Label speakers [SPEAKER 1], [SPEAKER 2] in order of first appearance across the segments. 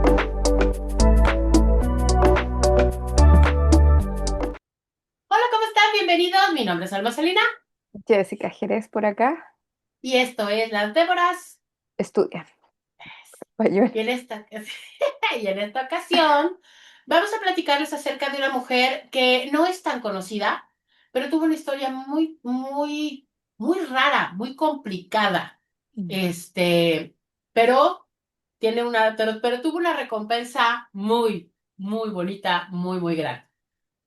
[SPEAKER 1] Hola, ¿cómo están? Bienvenidos. Mi nombre es Alma Salina
[SPEAKER 2] Jessica Jerez por acá,
[SPEAKER 1] y esto es Las Déboras.
[SPEAKER 2] estudia español.
[SPEAKER 1] Y en esta, y en esta ocasión vamos a platicarles acerca de una mujer que no es tan conocida, pero tuvo una historia muy rara, muy complicada.
[SPEAKER 2] Mm.
[SPEAKER 1] Este, pero pero tuvo una recompensa muy bonita, muy grande.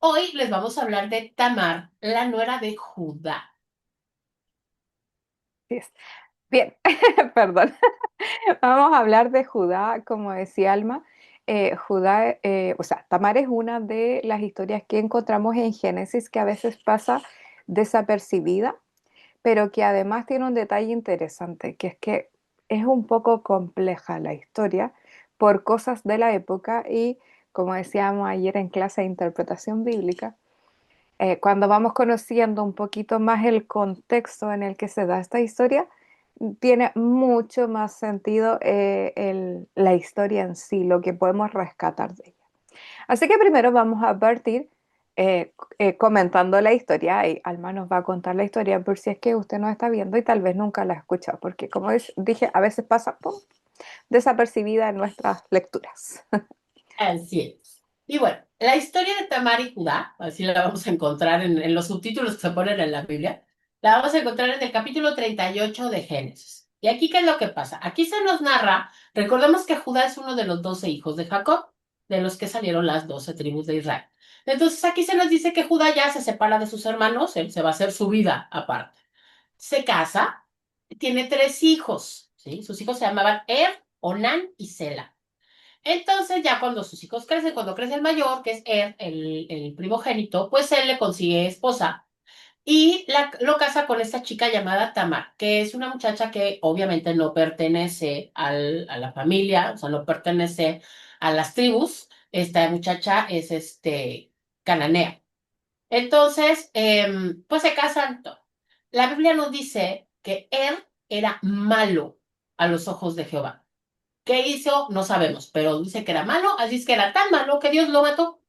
[SPEAKER 1] Hoy les vamos a hablar de Tamar, la nuera de Judá.
[SPEAKER 2] Sí es. Bien, perdón. Vamos a hablar de Judá, como decía Alma. Judá, o sea, Tamar es una de las historias que encontramos en Génesis que a veces pasa desapercibida, pero que además tiene un detalle interesante, que es un poco compleja la historia por cosas de la época y, como decíamos ayer en clase de interpretación bíblica, cuando vamos conociendo un poquito más el contexto en el que se da esta historia, tiene mucho más sentido la historia en sí, lo que podemos rescatar de ella. Así que primero vamos a partir comentando la historia y Alma nos va a contar la historia por si es que usted no está viendo y tal vez nunca la ha escuchado, porque como dije, a veces pasa ¡pum! Desapercibida en nuestras lecturas.
[SPEAKER 1] Así es. Y bueno, la historia de Tamar y Judá, así la vamos a encontrar en los subtítulos que se ponen en la Biblia, la vamos a encontrar en el capítulo 38 de Génesis. ¿Y aquí qué es lo que pasa? Aquí se nos narra, recordemos que Judá es uno de los 12 hijos de Jacob, de los que salieron las 12 tribus de Israel. Entonces aquí se nos dice que Judá ya se separa de sus hermanos, él se va a hacer su vida aparte. Se casa, tiene tres hijos, ¿sí? Sus hijos se llamaban Onán y Sela. Entonces, ya cuando sus hijos crecen, cuando crece el mayor, que es el primogénito, pues él le consigue esposa y lo casa con esta chica llamada Tamar, que es una muchacha que obviamente no pertenece a la familia, o sea, no pertenece a las tribus. Esta muchacha es cananea. Entonces, pues se casan. La Biblia nos dice que él era malo a los ojos de Jehová. ¿Qué hizo? No sabemos, pero dice que era malo, así es que era tan malo que Dios lo mató.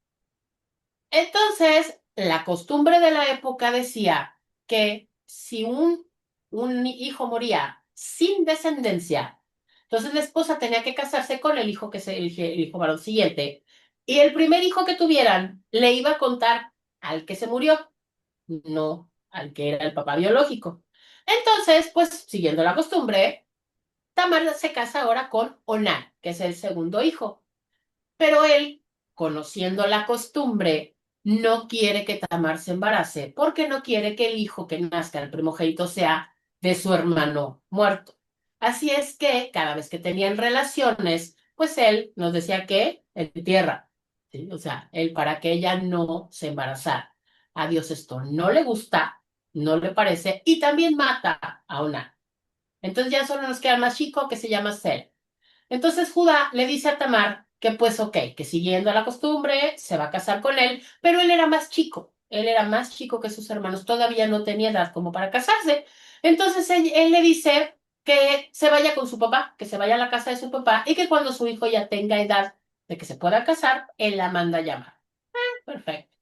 [SPEAKER 1] Entonces, la costumbre de la época decía que si un hijo moría sin descendencia, entonces la esposa tenía que casarse con el hijo el hijo varón siguiente, y el primer hijo que tuvieran le iba a contar al que se murió, no al que era el papá biológico. Entonces, pues siguiendo la costumbre, Tamar se casa ahora con Onán, que es el segundo hijo. Pero él, conociendo la costumbre, no quiere que Tamar se embarace porque no quiere que el hijo que nazca, el primogénito, sea de su hermano muerto. Así es que cada vez que tenían relaciones, pues él nos decía que en tierra, ¿sí? O sea, él para que ella no se embarazara. A Dios esto no le gusta, no le parece y también mata a Onán. Entonces ya solo nos queda el más chico que se llama Sel. Entonces Judá le dice a Tamar que pues ok, que siguiendo la costumbre se va a casar con él, pero él era más chico, él era más chico que sus hermanos, todavía no tenía edad como para casarse. Entonces él le dice que se vaya con su papá, que se vaya a la casa de su papá y que cuando su hijo ya tenga edad de que se pueda casar, él la manda a llamar. Perfecto.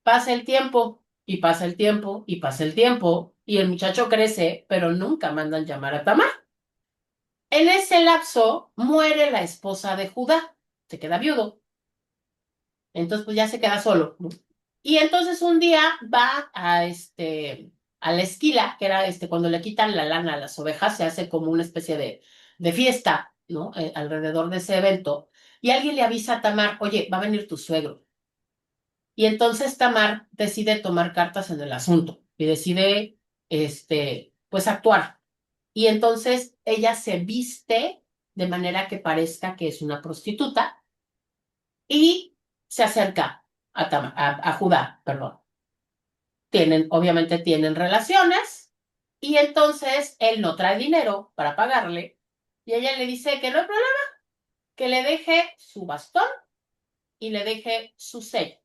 [SPEAKER 1] Pasa el tiempo y pasa el tiempo y pasa el tiempo y el muchacho crece, pero nunca mandan llamar a Tamar. En ese lapso muere la esposa de Judá, se queda viudo, entonces pues ya se queda solo, ¿no? Y entonces un día va a la esquila, que era cuando le quitan la lana a las ovejas, se hace como una especie de fiesta, ¿no? Alrededor de ese evento, y alguien le avisa a Tamar, oye, va a venir tu suegro. Y entonces Tamar decide tomar cartas en el asunto y decide, pues actuar. Y entonces ella se viste de manera que parezca que es una prostituta y se acerca a Judá, perdón. Obviamente tienen relaciones y entonces él no trae dinero para pagarle y ella le dice que no hay problema, que le deje su bastón y le deje su sello.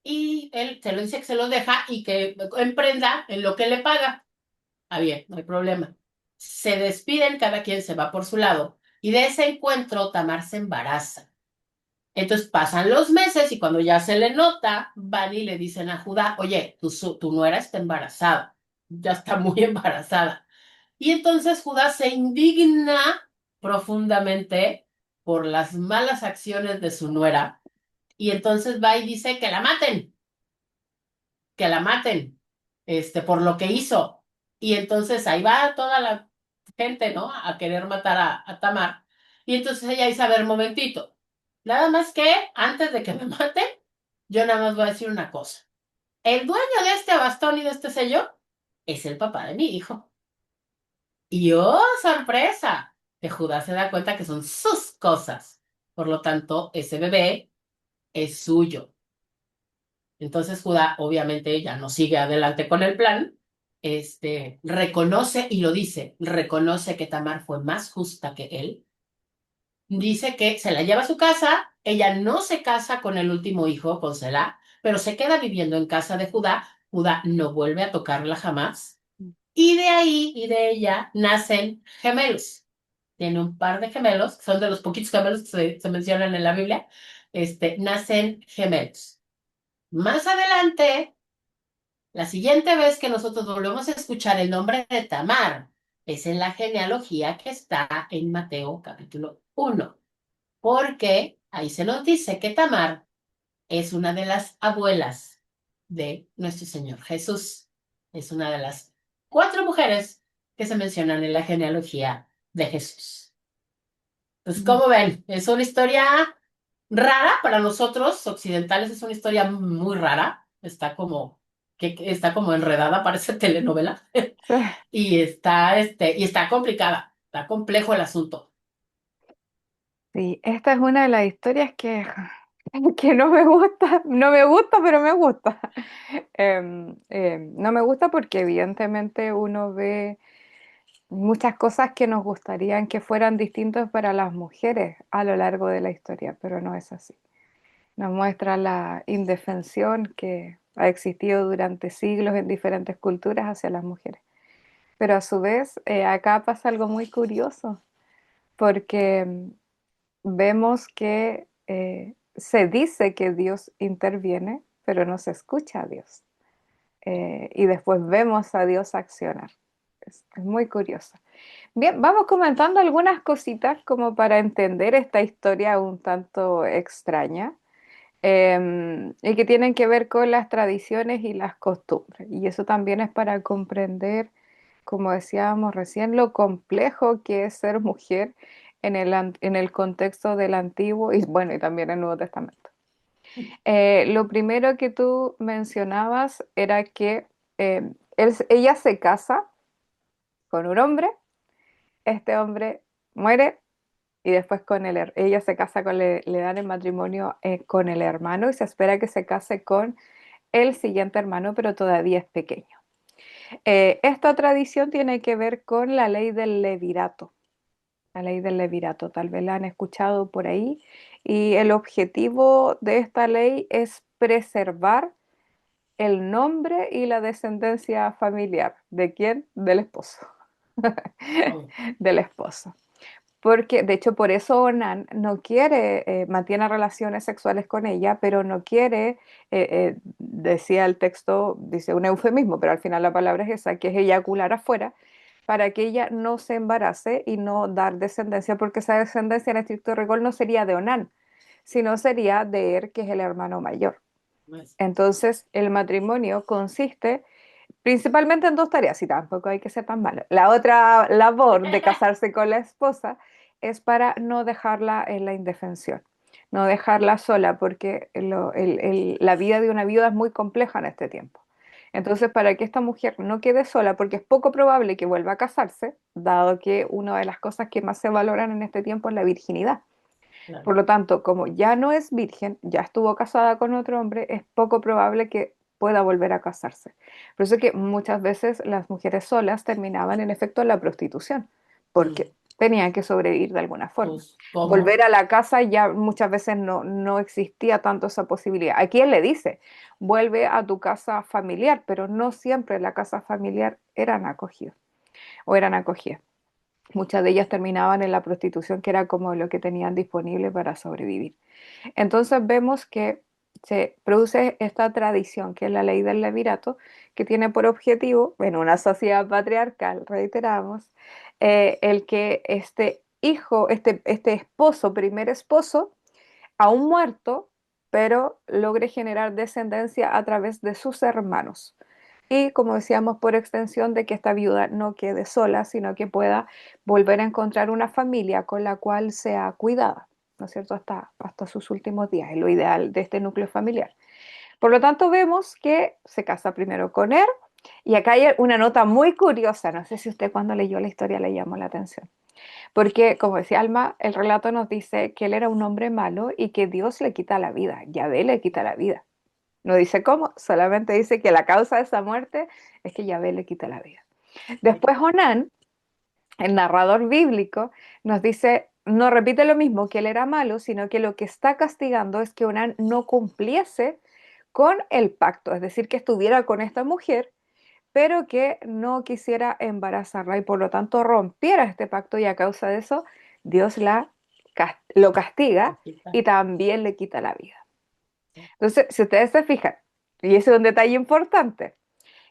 [SPEAKER 1] Y él se lo dice que se los deja y que emprenda en lo que le paga. Ah, bien, no hay problema. Se despiden, cada quien se va por su lado. Y de ese encuentro Tamar se embaraza. Entonces pasan los meses y cuando ya se le nota, van y le dicen a Judá, oye, tu nuera está embarazada, ya está muy embarazada. Y entonces Judá se indigna profundamente por las malas acciones de su nuera y entonces va y dice que la maten, por lo que hizo. Y entonces ahí va toda la gente, ¿no? A querer matar a Tamar. Y entonces ella dice, a ver, momentito, nada más que antes de que me maten, yo nada más voy a decir una cosa. El dueño de este bastón y de este sello es el papá de mi hijo. Y oh, sorpresa, que Judá se da cuenta que son sus cosas. Por lo tanto, ese bebé es suyo. Entonces Judá, obviamente, ya no sigue adelante con el plan. Reconoce y lo dice, reconoce que Tamar fue más justa que él. Dice que se la lleva a su casa, ella no se casa con el último hijo, con Selah, pero se queda viviendo en casa de Judá. Judá no vuelve a tocarla jamás. Y de ahí y de ella nacen gemelos. Tiene un par de gemelos, son de los poquitos gemelos que se mencionan en la Biblia. Nacen gemelos. Más adelante, la siguiente vez que nosotros volvemos a escuchar el nombre de Tamar es en la genealogía que está en Mateo capítulo 1, porque ahí se nos dice que Tamar es una de las abuelas de nuestro Señor Jesús. Es una de las 4 mujeres que se mencionan en la genealogía de Jesús. Entonces,
[SPEAKER 2] Mm.
[SPEAKER 1] ¿cómo ven? Es una historia rara para nosotros occidentales, es una historia muy rara. Que está como enredada, parece telenovela.
[SPEAKER 2] Sí,
[SPEAKER 1] Y está complicada, está complejo el asunto.
[SPEAKER 2] sí, esta es una de las historias que no me gusta, no me gusta, pero me gusta. No me gusta porque evidentemente uno ve muchas cosas que nos gustarían que fueran distintas para las mujeres a lo largo de la historia, pero no es así. Nos muestra la indefensión que ha existido durante siglos en diferentes culturas hacia las mujeres. Pero a su vez, acá pasa algo muy curioso, porque vemos que se dice que Dios interviene, pero no se escucha a Dios. Y después vemos a Dios accionar. Es muy curioso. Bien, vamos comentando algunas cositas como para entender esta historia un tanto extraña, y que tienen que ver con las tradiciones y las costumbres. Y eso también es para comprender, como decíamos recién, lo complejo que es ser mujer en el contexto del Antiguo y bueno, y también el Nuevo Testamento. Lo primero que tú mencionabas era que ella se casa con un hombre, este hombre muere y después ella se casa le dan el matrimonio con el hermano y se espera que se case con el siguiente hermano, pero todavía es pequeño. Esta tradición tiene que ver con la ley del levirato. La ley del levirato, tal vez la han escuchado por ahí, y el objetivo de esta ley es preservar el nombre y la descendencia familiar. ¿De quién? Del esposo.
[SPEAKER 1] Oh,
[SPEAKER 2] Del esposo. Porque, de hecho, por eso Onan no quiere, mantiene relaciones sexuales con ella, pero no quiere, decía el texto, dice un eufemismo, pero al final la palabra es esa, que es eyacular afuera, para que ella no se embarace y no dar descendencia, porque esa descendencia en estricto rigor no sería de Onán, sino sería de Er, que es el hermano mayor.
[SPEAKER 1] pues,
[SPEAKER 2] Entonces, el matrimonio consiste principalmente en dos tareas, y tampoco hay que ser tan malo. La otra labor de casarse con la esposa es para no dejarla en la indefensión, no dejarla sola, porque la vida de una viuda es muy compleja en este tiempo. Entonces, para que esta mujer no quede sola, porque es poco probable que vuelva a casarse, dado que una de las cosas que más se valoran en este tiempo es la virginidad.
[SPEAKER 1] claro.
[SPEAKER 2] Por lo tanto, como ya no es virgen, ya estuvo casada con otro hombre, es poco probable que pueda volver a casarse. Por eso que muchas veces las mujeres solas terminaban en efecto en la prostitución,
[SPEAKER 1] Mm,
[SPEAKER 2] porque tenían que sobrevivir de alguna forma.
[SPEAKER 1] pues, ¿cómo?
[SPEAKER 2] Volver a la casa ya muchas veces no existía tanto esa posibilidad. Aquí él le dice, vuelve a tu casa familiar, pero no siempre la casa familiar eran acogidas o eran acogidas. Muchas de ellas terminaban en la prostitución, que era como lo que tenían disponible para sobrevivir. Entonces vemos que se produce esta tradición, que es la ley del levirato, que tiene por objetivo, en una sociedad patriarcal, reiteramos, el que este hijo, este esposo, primer esposo, aún muerto, pero logre generar descendencia a través de sus hermanos. Y como decíamos, por extensión de que esta viuda no quede sola, sino que pueda volver a encontrar una familia con la cual sea cuidada, ¿no es cierto? Hasta sus últimos días, es lo ideal de este núcleo familiar. Por lo tanto, vemos que se casa primero con él, y acá hay una nota muy curiosa, no sé si usted cuando leyó la historia le llamó la atención, porque como decía Alma, el relato nos dice que él era un hombre malo y que Dios le quita la vida, Yahvé le quita la vida. No dice cómo, solamente dice que la causa de esa muerte es que Yahvé le quita la vida. Después Onán, el narrador bíblico, nos dice, no repite lo mismo que él era malo, sino que lo que está castigando es que Onán no cumpliese con el pacto, es decir, que estuviera con esta mujer, pero que no quisiera embarazarla y por lo tanto rompiera este pacto, y a causa de eso Dios lo castiga y también le quita la vida. Entonces, si ustedes se fijan, y ese es un detalle importante,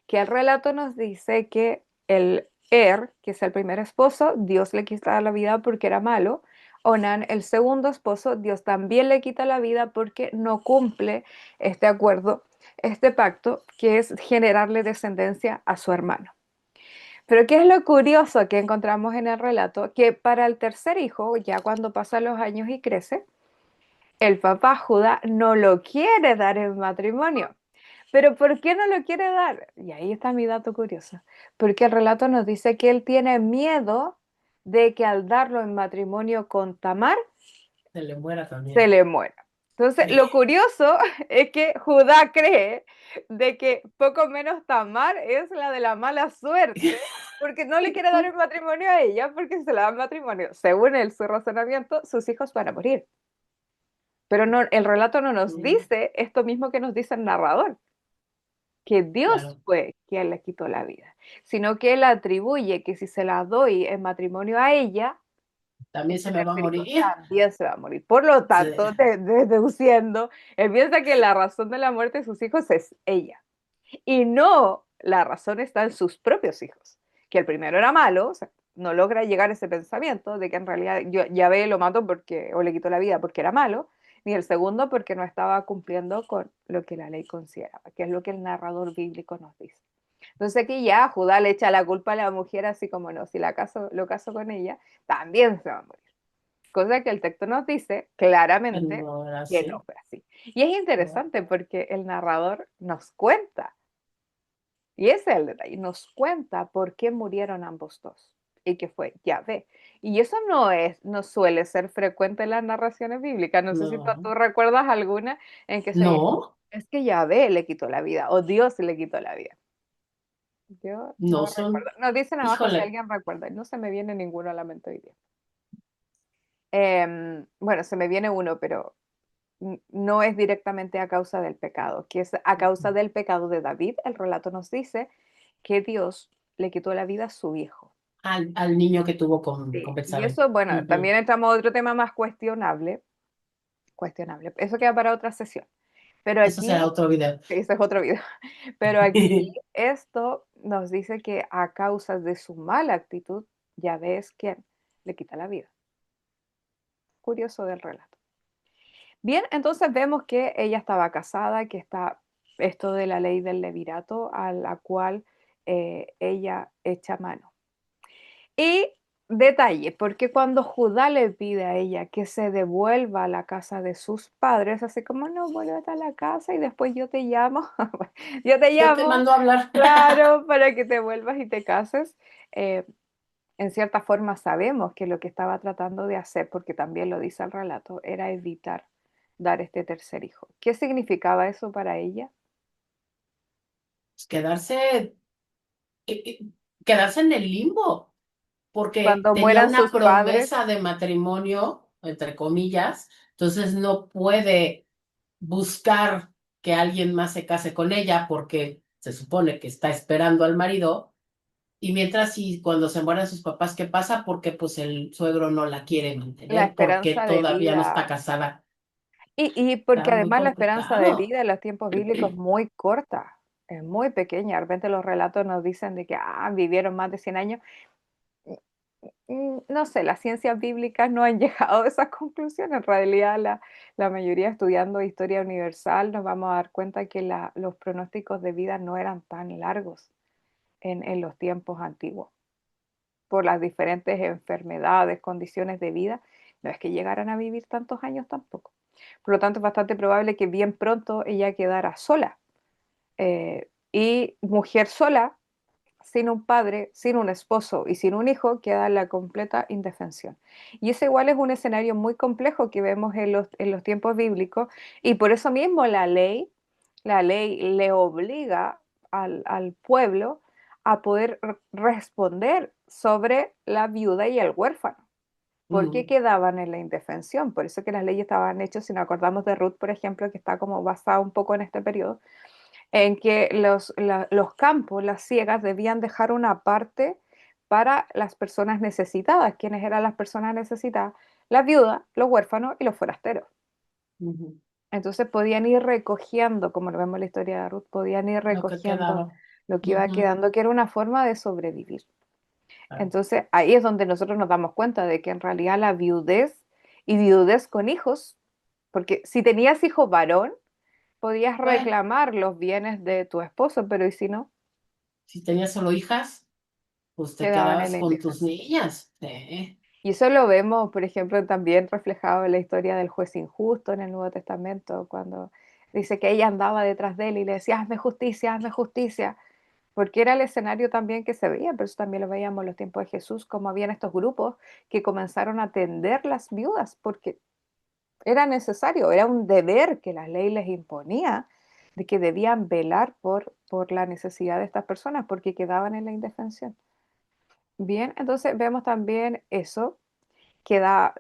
[SPEAKER 2] que el relato nos dice que el que es el primer esposo, Dios le quita la vida porque era malo. Onán, el segundo esposo, Dios también le quita la vida porque no cumple este acuerdo, este pacto, que es generarle descendencia a su hermano. Pero ¿qué es lo curioso que encontramos en el relato? Que para el tercer hijo, ya cuando pasan los años y crece, el papá Judá no lo quiere dar en matrimonio. Pero ¿por qué no lo quiere dar? Y ahí está mi dato curioso. Porque el relato nos dice que él tiene miedo de que al darlo en matrimonio con Tamar,
[SPEAKER 1] Se le muera
[SPEAKER 2] se
[SPEAKER 1] también.
[SPEAKER 2] le muera. Entonces, lo curioso es que Judá cree de que poco menos Tamar es la de la mala suerte, porque no le quiere dar el matrimonio a ella, porque si se la da en matrimonio, según él, su razonamiento, sus hijos van a morir. Pero no, el relato no nos dice esto mismo que nos dice el narrador, que Dios
[SPEAKER 1] Claro,
[SPEAKER 2] fue quien le quitó la vida, sino que él atribuye que si se la doy en matrimonio a ella,
[SPEAKER 1] también se me va a
[SPEAKER 2] el hijo
[SPEAKER 1] morir.
[SPEAKER 2] también se va a morir. Por lo
[SPEAKER 1] Sí,
[SPEAKER 2] tanto, deduciendo, él piensa que la razón de la muerte de sus hijos es ella, y no la razón está en sus propios hijos, que el primero era malo, o sea, no logra llegar a ese pensamiento de que en realidad Yahvé lo mató porque, o le quitó la vida porque era malo, ni el segundo porque no estaba cumpliendo con lo que la ley consideraba, que es lo que el narrador bíblico nos dice. Entonces aquí ya Judá le echa la culpa a la mujer, así como no, si lo caso con ella, también se va a morir. Cosa que el texto nos dice claramente
[SPEAKER 1] no era
[SPEAKER 2] que no
[SPEAKER 1] así.
[SPEAKER 2] fue así. Y es interesante porque el narrador nos cuenta, y ese es el detalle, nos cuenta por qué murieron ambos dos y que fue Yahvé. Y eso no suele ser frecuente en las narraciones bíblicas. No sé si tú
[SPEAKER 1] No,
[SPEAKER 2] recuerdas alguna en que se dice,
[SPEAKER 1] no,
[SPEAKER 2] es que Yahvé le quitó la vida o Dios le quitó la vida. Yo no
[SPEAKER 1] no
[SPEAKER 2] recuerdo.
[SPEAKER 1] son,
[SPEAKER 2] Nos dicen abajo si
[SPEAKER 1] híjole,
[SPEAKER 2] alguien recuerda. No se me viene ninguno a la mente hoy día. Bueno, se me viene uno, pero no es directamente a causa del pecado, que es a causa del pecado de David. El relato nos dice que Dios le quitó la vida a su hijo.
[SPEAKER 1] al niño que tuvo con
[SPEAKER 2] Sí. Y
[SPEAKER 1] Betsabé.
[SPEAKER 2] eso, bueno,
[SPEAKER 1] Ujú.
[SPEAKER 2] también entramos a otro tema más cuestionable, cuestionable. Eso queda para otra sesión. Pero
[SPEAKER 1] Eso será
[SPEAKER 2] aquí,
[SPEAKER 1] otro video.
[SPEAKER 2] ese es otro video, pero aquí esto nos dice que a causa de su mala actitud, ya ves quién le quita la vida. Curioso del relato. Bien, entonces vemos que ella estaba casada, que está esto de la ley del levirato a la cual ella echa mano. Y detalle, porque cuando Judá le pide a ella que se devuelva a la casa de sus padres, así como no, vuelve a la casa y después yo te llamo, yo te
[SPEAKER 1] Yo te
[SPEAKER 2] llamo,
[SPEAKER 1] mando a hablar.
[SPEAKER 2] claro, para que te vuelvas y te cases. eh, en cierta forma sabemos que lo que estaba tratando de hacer, porque también lo dice el relato, era evitar dar este tercer hijo. ¿Qué significaba eso para ella?
[SPEAKER 1] Quedarse, eh, eh, quedarse en el limbo, porque
[SPEAKER 2] Cuando
[SPEAKER 1] tenía
[SPEAKER 2] mueran
[SPEAKER 1] una
[SPEAKER 2] sus padres,
[SPEAKER 1] promesa de matrimonio, entre comillas, entonces no puede buscar que alguien más se case con ella porque se supone que está esperando al marido, Y mientras, y cuando se mueren sus papás, ¿qué pasa? Porque pues el suegro no la quiere
[SPEAKER 2] La
[SPEAKER 1] mantener, porque
[SPEAKER 2] esperanza de
[SPEAKER 1] todavía no está
[SPEAKER 2] vida.
[SPEAKER 1] casada.
[SPEAKER 2] Y
[SPEAKER 1] Está
[SPEAKER 2] porque
[SPEAKER 1] muy
[SPEAKER 2] además la esperanza de
[SPEAKER 1] complicado.
[SPEAKER 2] vida en los tiempos bíblicos es muy corta, es muy pequeña. De repente los relatos nos dicen de que vivieron más de 100 años. No sé, las ciencias bíblicas no han llegado a esa conclusión. En realidad, la mayoría estudiando historia universal nos vamos a dar cuenta que los pronósticos de vida no eran tan largos en los tiempos antiguos. Por las diferentes enfermedades, condiciones de vida, no es que llegaran a vivir tantos años tampoco. Por lo tanto, es bastante probable que bien pronto ella quedara sola. Y mujer sola, sin un padre, sin un esposo y sin un hijo, queda en la completa indefensión. Y ese igual es un escenario muy complejo que vemos en los tiempos bíblicos y por eso mismo la ley le obliga al pueblo a poder responder sobre la viuda y el huérfano. Porque
[SPEAKER 1] Mm,
[SPEAKER 2] quedaban en la indefensión. Por eso que las leyes estaban hechas, si nos acordamos de Ruth, por ejemplo, que está como basada un poco en este periodo, en que los campos, las ciegas, debían dejar una parte para las personas necesitadas. ¿Quiénes eran las personas necesitadas? Las viudas, los huérfanos y los forasteros.
[SPEAKER 1] ujú.
[SPEAKER 2] Entonces podían ir recogiendo, como lo vemos en la historia de Ruth, podían ir
[SPEAKER 1] Lo que
[SPEAKER 2] recogiendo
[SPEAKER 1] quedaba.
[SPEAKER 2] lo que iba
[SPEAKER 1] Ujú,
[SPEAKER 2] quedando, que era una forma de sobrevivir.
[SPEAKER 1] claro.
[SPEAKER 2] Entonces ahí es donde nosotros nos damos cuenta de que en realidad la viudez y viudez con hijos, porque si tenías hijo varón, podías
[SPEAKER 1] Pues,
[SPEAKER 2] reclamar los bienes de tu esposo, pero ¿y si no?
[SPEAKER 1] si tenías solo hijas, pues te
[SPEAKER 2] Quedaban en
[SPEAKER 1] quedabas
[SPEAKER 2] la
[SPEAKER 1] con tus
[SPEAKER 2] indefensión.
[SPEAKER 1] niñas. Sí.
[SPEAKER 2] Y eso lo vemos, por ejemplo, también reflejado en la historia del juez injusto en el Nuevo Testamento, cuando dice que ella andaba detrás de él y le decía, hazme justicia, porque era el escenario también que se veía, pero eso también lo veíamos en los tiempos de Jesús, como habían estos grupos que comenzaron a atender las viudas, porque era necesario, era un deber que la ley les imponía, de que debían velar por la necesidad de estas personas, porque quedaban en la indefensión. Bien, entonces vemos también eso, que da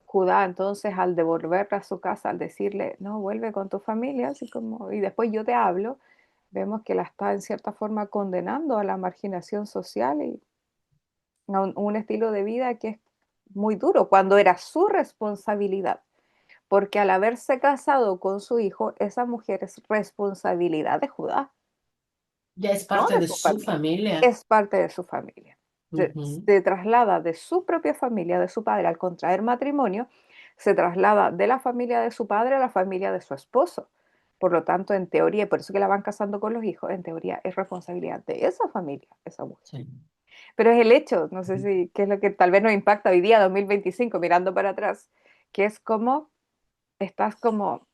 [SPEAKER 2] Judá entonces al devolverla a su casa, al decirle, no, vuelve con tu familia, así como, y después yo te hablo, vemos que la está en cierta forma condenando a la marginación social y a un estilo de vida que es muy duro, cuando era su responsabilidad, porque al haberse casado con su hijo, esa mujer es responsabilidad de Judá,
[SPEAKER 1] Ya es
[SPEAKER 2] no
[SPEAKER 1] parte
[SPEAKER 2] de
[SPEAKER 1] de
[SPEAKER 2] su
[SPEAKER 1] su
[SPEAKER 2] familia,
[SPEAKER 1] familia.
[SPEAKER 2] es parte de su familia.
[SPEAKER 1] Ujú,
[SPEAKER 2] Se traslada de su propia familia, de su padre, al contraer matrimonio, se traslada de la familia de su padre a la familia de su esposo. Por lo tanto, en teoría, y por eso que la van casando con los hijos, en teoría es responsabilidad de esa familia, esa mujer.
[SPEAKER 1] sí.
[SPEAKER 2] Pero es el hecho, no sé si, qué es lo que tal vez nos impacta hoy día, 2025, mirando para atrás, que es como estás como,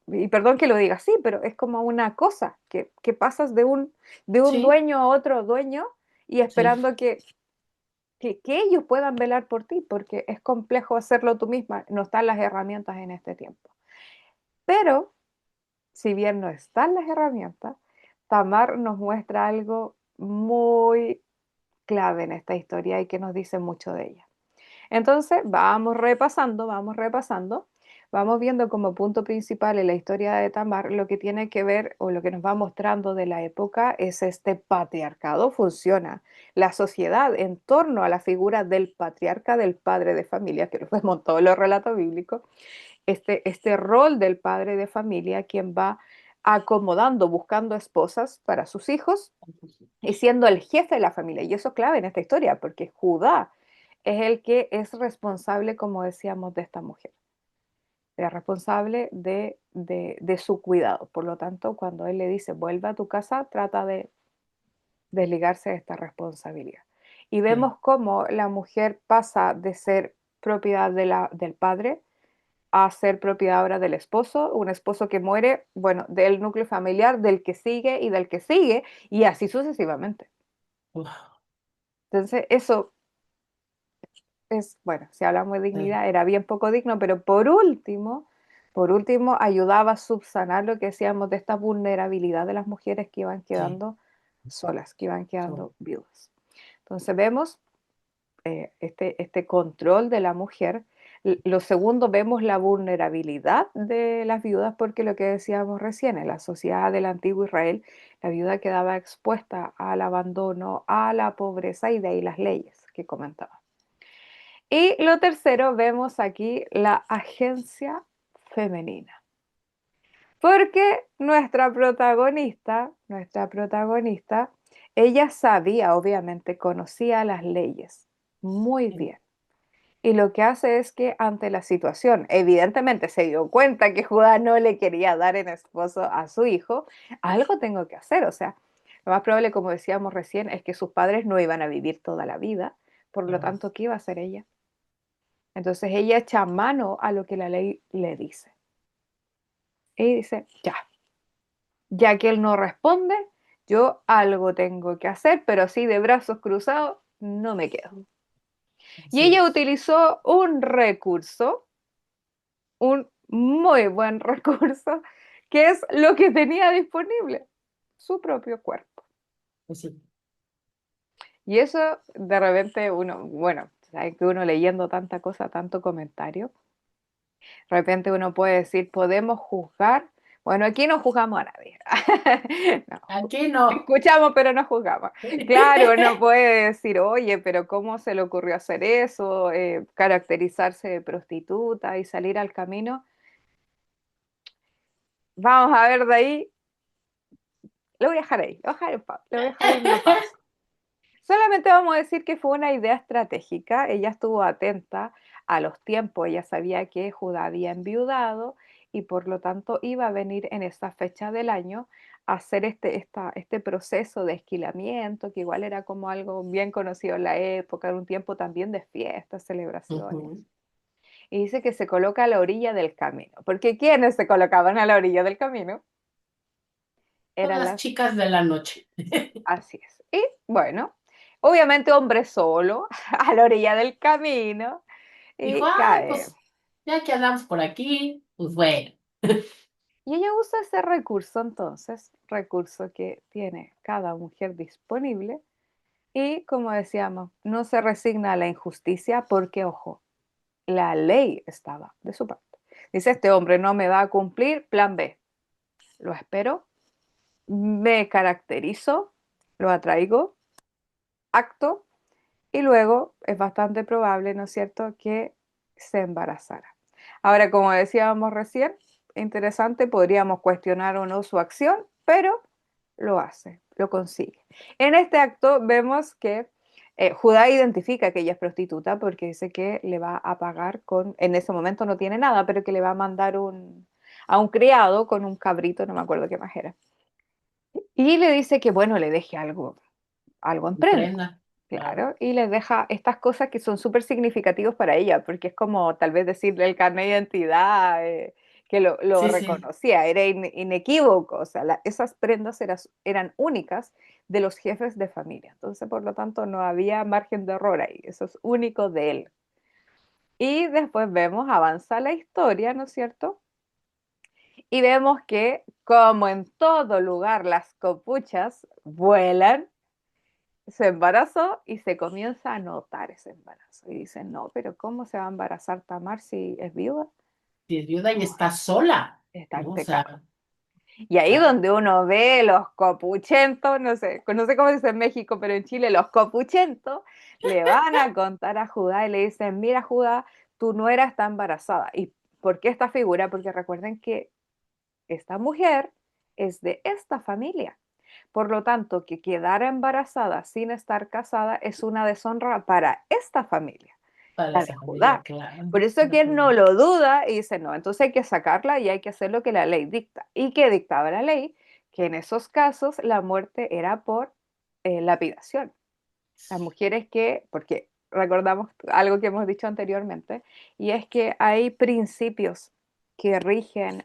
[SPEAKER 2] y perdón que lo diga así, pero es como una cosa que pasas de un
[SPEAKER 1] Sí,
[SPEAKER 2] dueño a otro dueño y
[SPEAKER 1] sí.
[SPEAKER 2] esperando que ellos puedan velar por ti, porque es complejo hacerlo tú misma, no están las herramientas en este tiempo. Pero, si bien no están las herramientas, Tamar nos muestra algo muy clave en esta historia y que nos dice mucho de ella. Entonces, vamos repasando, vamos viendo como punto principal en la historia de Tamar lo que tiene que ver o lo que nos va mostrando de la época es este patriarcado funciona. La sociedad en torno a la figura del patriarca, del padre de familia, que lo vemos en todos los relatos bíblicos, este rol del padre de familia, quien va acomodando, buscando esposas para sus hijos y siendo el jefe de la familia. Y eso es clave en esta historia, porque Judá es el que es responsable, como decíamos, de esta mujer. Es responsable de su cuidado. Por lo tanto, cuando él le dice, vuelve a tu casa, trata de desligarse de esta responsabilidad. Y
[SPEAKER 1] Sí.
[SPEAKER 2] vemos cómo la mujer pasa de ser propiedad del padre a ser propiedad ahora del esposo, un esposo que muere, bueno, del núcleo familiar, del que sigue y del que sigue, y así sucesivamente.
[SPEAKER 1] Uf,
[SPEAKER 2] Entonces, eso es, bueno, si hablamos de
[SPEAKER 1] sí,
[SPEAKER 2] dignidad, era bien poco digno, pero por último, ayudaba a subsanar lo que decíamos de esta vulnerabilidad de las mujeres que iban
[SPEAKER 1] sí.
[SPEAKER 2] quedando solas, que iban
[SPEAKER 1] So,
[SPEAKER 2] quedando viudas. Entonces vemos este control de la mujer. Lo segundo, vemos la vulnerabilidad de las viudas, porque lo que decíamos recién, en la sociedad del antiguo Israel, La viuda quedaba expuesta al abandono, a la pobreza y de ahí las leyes que comentaba. Y lo tercero, vemos aquí la agencia femenina. Porque nuestra protagonista, ella sabía, obviamente, conocía las leyes muy bien. Y lo que hace es que ante la situación, evidentemente se dio cuenta que Judá no le quería dar en esposo a su hijo, algo tengo que hacer. O sea, lo más probable, como decíamos recién, es que sus padres no iban a vivir toda la vida. Por lo
[SPEAKER 1] Claro.
[SPEAKER 2] tanto, ¿qué iba a hacer ella? Entonces ella echa mano a lo que la ley le dice. Y dice, ya que él no responde, yo algo tengo que hacer, pero así de brazos cruzados no me quedo. Y
[SPEAKER 1] Así
[SPEAKER 2] ella
[SPEAKER 1] es.
[SPEAKER 2] utilizó un recurso, un muy buen recurso, que es lo que tenía disponible, su propio cuerpo.
[SPEAKER 1] Pues sí.
[SPEAKER 2] Y eso de repente uno, bueno, sabe que uno leyendo tanta cosa, tanto comentario, de repente uno puede decir, podemos juzgar. Bueno, aquí no juzgamos a nadie. No,
[SPEAKER 1] Aquí no.
[SPEAKER 2] escuchamos, pero no juzgamos. Claro, uno puede decir, oye, pero ¿cómo se le ocurrió hacer eso? Caracterizarse de prostituta y salir al camino. Vamos a ver de ahí. Lo voy a dejar ahí, lo voy a dejar en paz, lo voy a dejar en una pausa. Solamente vamos a decir que fue una idea estratégica. Ella estuvo atenta a los tiempos, ella sabía que Judá había enviudado y por lo tanto iba a venir en esta fecha del año a hacer este proceso de esquilamiento, que igual era como algo bien conocido en la época, era un tiempo también de fiestas, celebraciones.
[SPEAKER 1] Ujú.
[SPEAKER 2] Y dice que se coloca a la orilla del camino, porque ¿quiénes se colocaban a la orilla del camino?
[SPEAKER 1] Son
[SPEAKER 2] Eran
[SPEAKER 1] las
[SPEAKER 2] las,
[SPEAKER 1] chicas de la noche.
[SPEAKER 2] así es. Y bueno, obviamente hombre solo, a la orilla del camino,
[SPEAKER 1] Dijo,
[SPEAKER 2] y
[SPEAKER 1] ay,
[SPEAKER 2] cae.
[SPEAKER 1] pues ya que andamos por aquí, pues bueno.
[SPEAKER 2] Y ella usa ese recurso entonces, recurso que tiene cada mujer disponible, y como decíamos, no se resigna a la injusticia porque, ojo, la ley estaba de su parte. Dice, este hombre no me va a cumplir, plan B. Lo espero, me caracterizo, lo atraigo, acto, y luego es bastante probable, ¿no es cierto?, que se embarazara. Ahora, como decíamos recién, interesante, podríamos cuestionar o no su acción, pero lo hace, lo consigue. En este acto vemos que Judá identifica que ella es prostituta porque dice que le va a pagar con, en ese momento no tiene nada, pero que le va a mandar a un criado con un cabrito, no me acuerdo qué más era. Y le dice que, bueno, le deje algo en prenda.
[SPEAKER 1] Prenda, claro.
[SPEAKER 2] Claro, y les deja estas cosas que son súper significativos para ella, porque es como tal vez decirle el carnet de identidad, que lo
[SPEAKER 1] Sí, sí.
[SPEAKER 2] reconocía, era inequívoco, o sea, esas prendas eran únicas de los jefes de familia, entonces por lo tanto no había margen de error ahí, eso es único de él. Y después vemos, avanza la historia, ¿no es cierto? Y vemos que como en todo lugar las copuchas vuelan, se embarazó y se comienza a notar ese embarazo. Y dicen, no, pero ¿cómo se va a embarazar Tamar si es viuda?
[SPEAKER 1] Si es viuda y
[SPEAKER 2] No,
[SPEAKER 1] está sola,
[SPEAKER 2] está en
[SPEAKER 1] ¿no? O
[SPEAKER 2] pecado.
[SPEAKER 1] sea,
[SPEAKER 2] Y ahí
[SPEAKER 1] claro.
[SPEAKER 2] donde uno ve los copuchentos, no sé cómo se dice en México, pero en Chile los copuchentos le van a contar a Judá y le dicen, mira Judá, tu nuera está embarazada. ¿Y por qué esta figura? Porque recuerden que esta mujer es de esta familia. Por lo tanto, que quedara embarazada sin estar casada es una deshonra para esta familia,
[SPEAKER 1] Para
[SPEAKER 2] la de
[SPEAKER 1] esa familia,
[SPEAKER 2] Judá.
[SPEAKER 1] claro.
[SPEAKER 2] Por eso
[SPEAKER 1] De
[SPEAKER 2] que él no
[SPEAKER 1] acuerdo.
[SPEAKER 2] lo duda y dice, no, entonces hay que sacarla y hay que hacer lo que la ley dicta. ¿Y qué dictaba la ley? Que en esos casos la muerte era por lapidación. Las mujeres que, porque recordamos algo que hemos dicho anteriormente, y es que hay principios que rigen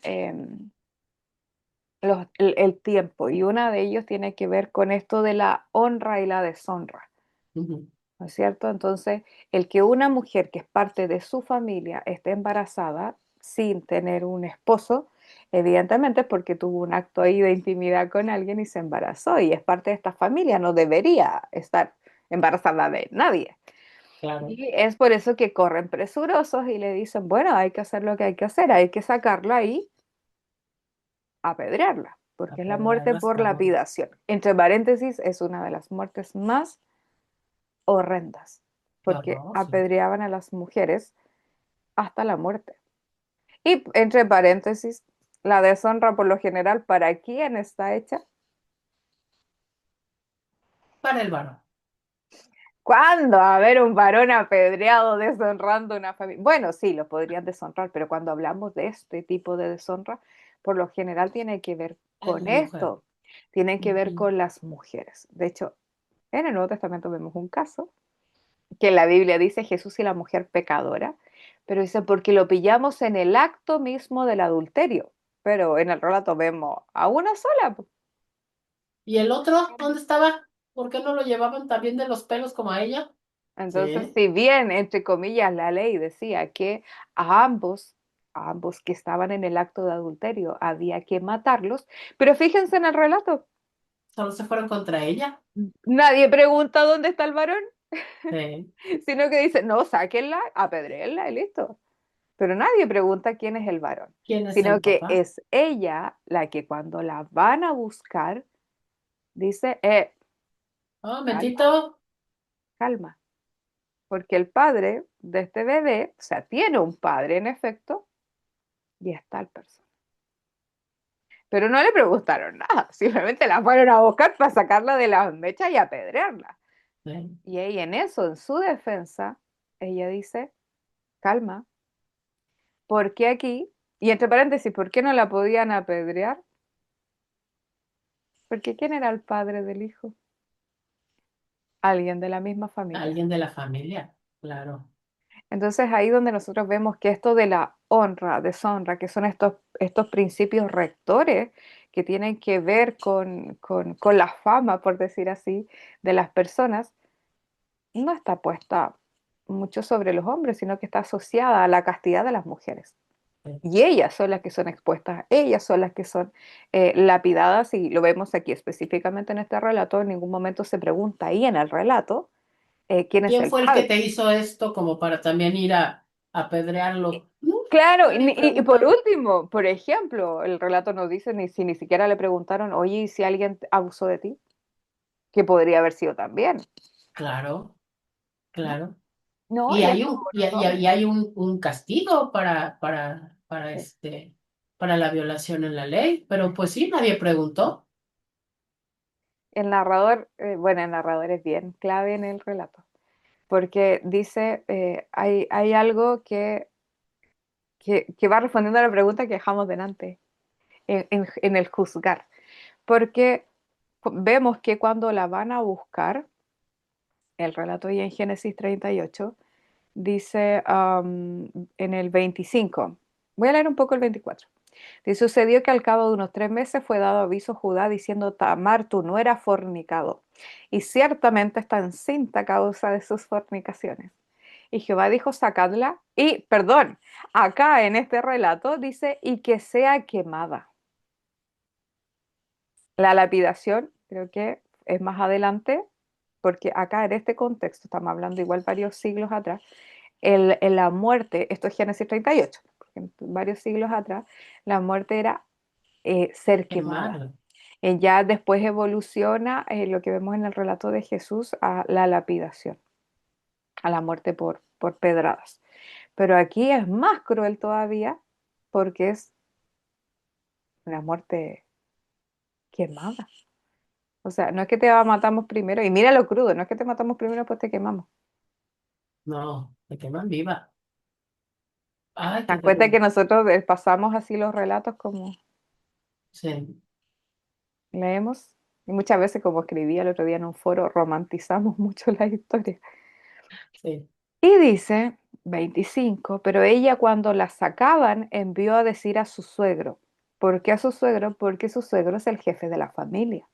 [SPEAKER 2] el tiempo, y uno de ellos tiene que ver con esto de la honra y la deshonra,
[SPEAKER 1] Ujú.
[SPEAKER 2] ¿no es cierto? Entonces, el que una mujer que es parte de su familia esté embarazada sin tener un esposo, evidentemente es porque tuvo un acto ahí de intimidad con alguien y se embarazó y es parte de esta familia, no debería estar embarazada de nadie.
[SPEAKER 1] Claro.
[SPEAKER 2] Y es por eso que corren presurosos y le dicen, bueno, hay que hacer lo que hay que hacer, hay que sacarla y apedrearla. porque es la muerte
[SPEAKER 1] Apedrearlas
[SPEAKER 2] por
[SPEAKER 1] está bueno.
[SPEAKER 2] lapidación. Entre paréntesis, es una de las muertes más horrendas, porque
[SPEAKER 1] No, sí.
[SPEAKER 2] apedreaban a las mujeres hasta la muerte. Y entre paréntesis, la deshonra por lo general, ¿para quién está hecha?
[SPEAKER 1] Para el varón.
[SPEAKER 2] ¿Cuándo va a haber un varón apedreado deshonrando una familia? Bueno, sí, lo podrían deshonrar, pero cuando hablamos de este tipo de deshonra, por lo general tiene que ver
[SPEAKER 1] Es
[SPEAKER 2] con
[SPEAKER 1] la mujer.
[SPEAKER 2] esto, tiene que ver
[SPEAKER 1] Ujú.
[SPEAKER 2] con las mujeres. De hecho, en el Nuevo Testamento vemos un caso que en la Biblia dice Jesús y la mujer pecadora, pero dice porque lo pillamos en el acto mismo del adulterio, pero en el relato vemos a una sola.
[SPEAKER 1] ¿Y el otro dónde estaba? ¿Por qué no lo llevaban también de los pelos como a ella?
[SPEAKER 2] Entonces,
[SPEAKER 1] Sí,
[SPEAKER 2] si bien, entre comillas, la ley decía que a ambos, a ambos que estaban en el acto de adulterio había que matarlos, pero fíjense en el relato,
[SPEAKER 1] solo se fueron contra ella.
[SPEAKER 2] nadie pregunta dónde está el varón,
[SPEAKER 1] Sí.
[SPEAKER 2] sino que dice, no, sáquenla, apedréenla y listo. Pero nadie pregunta quién es el varón,
[SPEAKER 1] ¿Quién es el
[SPEAKER 2] sino que
[SPEAKER 1] papá?
[SPEAKER 2] es ella la que cuando la van a buscar dice,
[SPEAKER 1] Oh,
[SPEAKER 2] calma,
[SPEAKER 1] Betito.
[SPEAKER 2] calma, porque el padre de este bebé, o sea, tiene un padre en efecto, y está el personaje. Pero no le preguntaron nada, simplemente la fueron a buscar para sacarla de las mechas y apedrearla.
[SPEAKER 1] Sí.
[SPEAKER 2] Y ahí en eso, en su defensa, ella dice, calma, ¿por qué aquí? Y entre paréntesis, ¿por qué no la podían apedrear? Porque ¿quién era el padre del hijo? Alguien de la misma familia.
[SPEAKER 1] Alguien de la familia, claro.
[SPEAKER 2] Entonces ahí donde nosotros vemos que esto de la honra, deshonra, que son estos principios rectores que tienen que ver con la fama, por decir así, de las personas, no está puesta mucho sobre los hombres, sino que está asociada a la castidad de las mujeres.
[SPEAKER 1] Sí.
[SPEAKER 2] Y ellas son las que son expuestas, ellas son las que son lapidadas, y lo vemos aquí específicamente en este relato. En ningún momento se pregunta ahí en el relato quién es
[SPEAKER 1] ¿Quién
[SPEAKER 2] el
[SPEAKER 1] fue el que
[SPEAKER 2] padre.
[SPEAKER 1] te hizo esto como para también ir a apedrearlo? No,
[SPEAKER 2] Claro,
[SPEAKER 1] nadie
[SPEAKER 2] y por
[SPEAKER 1] pregunta.
[SPEAKER 2] último, por ejemplo, el relato nos dice ni si ni siquiera le preguntaron, oye, ¿y si alguien abusó de ti? Que podría haber sido también,
[SPEAKER 1] Claro,
[SPEAKER 2] ¿no?
[SPEAKER 1] claro.
[SPEAKER 2] No,
[SPEAKER 1] Y
[SPEAKER 2] y es
[SPEAKER 1] hay
[SPEAKER 2] como los
[SPEAKER 1] y
[SPEAKER 2] hombres.
[SPEAKER 1] hay un castigo
[SPEAKER 2] Sí.
[SPEAKER 1] para la violación en la ley, pero pues sí, nadie preguntó.
[SPEAKER 2] El narrador, bueno, el narrador es bien clave en el relato, porque dice, hay algo que va respondiendo a la pregunta que dejamos delante, en el juzgar, porque vemos que cuando la van a buscar, el relato ya en Génesis 38, dice en el 25, voy a leer un poco el 24. Y sucedió que al cabo de unos 3 meses fue dado aviso a Judá diciendo, Tamar, tu nuera ha fornicado, y ciertamente está encinta a causa de sus fornicaciones. Y Jehová dijo, sacadla, y, perdón, acá en este relato dice, y que sea quemada. La lapidación, creo que es más adelante, porque acá en este contexto, estamos hablando igual varios siglos atrás, en la muerte, esto es Génesis 38, porque varios siglos atrás, la muerte era ser
[SPEAKER 1] Qué
[SPEAKER 2] quemada.
[SPEAKER 1] mal.
[SPEAKER 2] Ya después evoluciona lo que vemos en el relato de Jesús a la lapidación, a la muerte por pedradas. Pero aquí es más cruel todavía porque es la muerte quemada. O sea, no es que te matamos primero, y mira lo crudo, no es que te matamos primero, pues te quemamos.
[SPEAKER 1] No, te queman viva. Ay,
[SPEAKER 2] ¿Te
[SPEAKER 1] qué
[SPEAKER 2] das cuenta que
[SPEAKER 1] terrible.
[SPEAKER 2] nosotros pasamos así los relatos como
[SPEAKER 1] Sí,
[SPEAKER 2] leemos? Y muchas veces, como escribí el otro día en un foro, romantizamos mucho la historia.
[SPEAKER 1] sí.
[SPEAKER 2] Y dice 25, pero ella cuando la sacaban envió a decir a su suegro. ¿Por qué a su suegro? Porque su suegro es el jefe de la familia.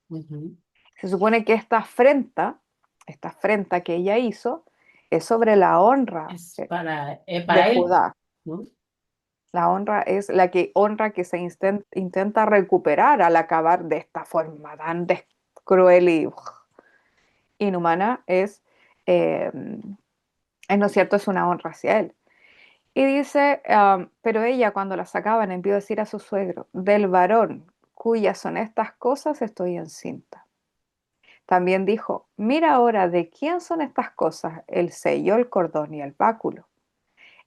[SPEAKER 1] Ujú.
[SPEAKER 2] Se supone que esta afrenta que ella hizo, es sobre la honra
[SPEAKER 1] Es
[SPEAKER 2] de
[SPEAKER 1] para él,
[SPEAKER 2] Judá.
[SPEAKER 1] ¿no?
[SPEAKER 2] La honra es la que honra que se intenta recuperar al acabar de esta forma tan cruel y inhumana. Eh, no es cierto, es una honra hacia él. Y dice, pero ella cuando la sacaban envió a decir a su suegro, del varón cuyas son estas cosas, estoy encinta. También dijo, mira ahora de quién son estas cosas, el sello, el cordón y el báculo.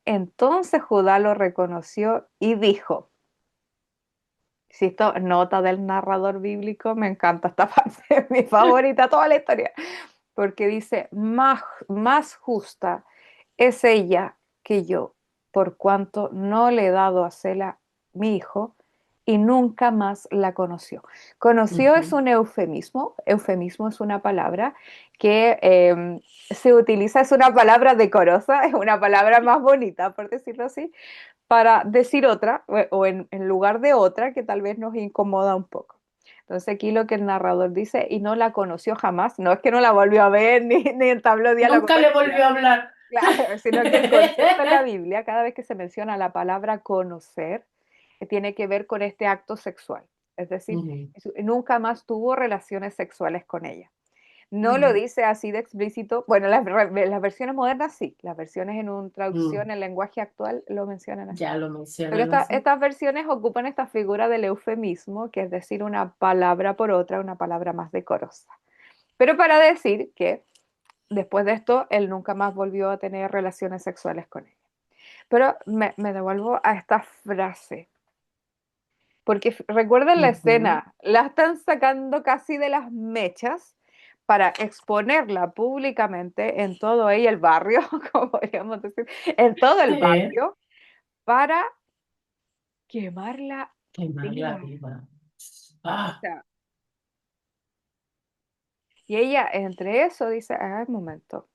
[SPEAKER 2] Entonces Judá lo reconoció y dijo, si esto nota del narrador bíblico, me encanta esta parte, es mi favorita, toda la historia, porque dice, más justa es ella que yo, por cuanto no le he dado a Sela mi hijo y nunca más la conoció. Conoció es
[SPEAKER 1] Ujú.
[SPEAKER 2] un eufemismo, eufemismo es una palabra que se utiliza, es una palabra decorosa, es una palabra más bonita, por decirlo así, para decir otra o en lugar de otra que tal vez nos incomoda un poco. Entonces aquí lo que el narrador dice, y no la conoció jamás, no es que no la volvió a ver ni entabló diálogo
[SPEAKER 1] Nunca
[SPEAKER 2] con
[SPEAKER 1] le
[SPEAKER 2] ella,
[SPEAKER 1] volvió a hablar.
[SPEAKER 2] claro, sino que el concepto en la Biblia, cada vez que se menciona la palabra conocer, tiene que ver con este acto sexual. Es decir,
[SPEAKER 1] Ujú,
[SPEAKER 2] nunca más tuvo relaciones sexuales con ella. No lo
[SPEAKER 1] ujú.
[SPEAKER 2] dice así de explícito. Bueno, las versiones modernas sí, las versiones en una
[SPEAKER 1] Mm,
[SPEAKER 2] traducción en lenguaje actual lo mencionan así.
[SPEAKER 1] ya lo
[SPEAKER 2] Pero
[SPEAKER 1] mencionan así.
[SPEAKER 2] estas versiones ocupan esta figura del eufemismo, que es decir una palabra por otra, una palabra más decorosa. Pero para decir que después de esto, él nunca más volvió a tener relaciones sexuales con ella. Pero me devuelvo a esta frase, porque recuerden la
[SPEAKER 1] Ujú.
[SPEAKER 2] escena, la están sacando casi de las mechas para exponerla públicamente en todo ahí el barrio, como podríamos decir, en todo el
[SPEAKER 1] Sí,
[SPEAKER 2] barrio, para quemarla
[SPEAKER 1] quemarla
[SPEAKER 2] viva.
[SPEAKER 1] viva.
[SPEAKER 2] O
[SPEAKER 1] Ah,
[SPEAKER 2] sea, y ella entre eso dice, un momento,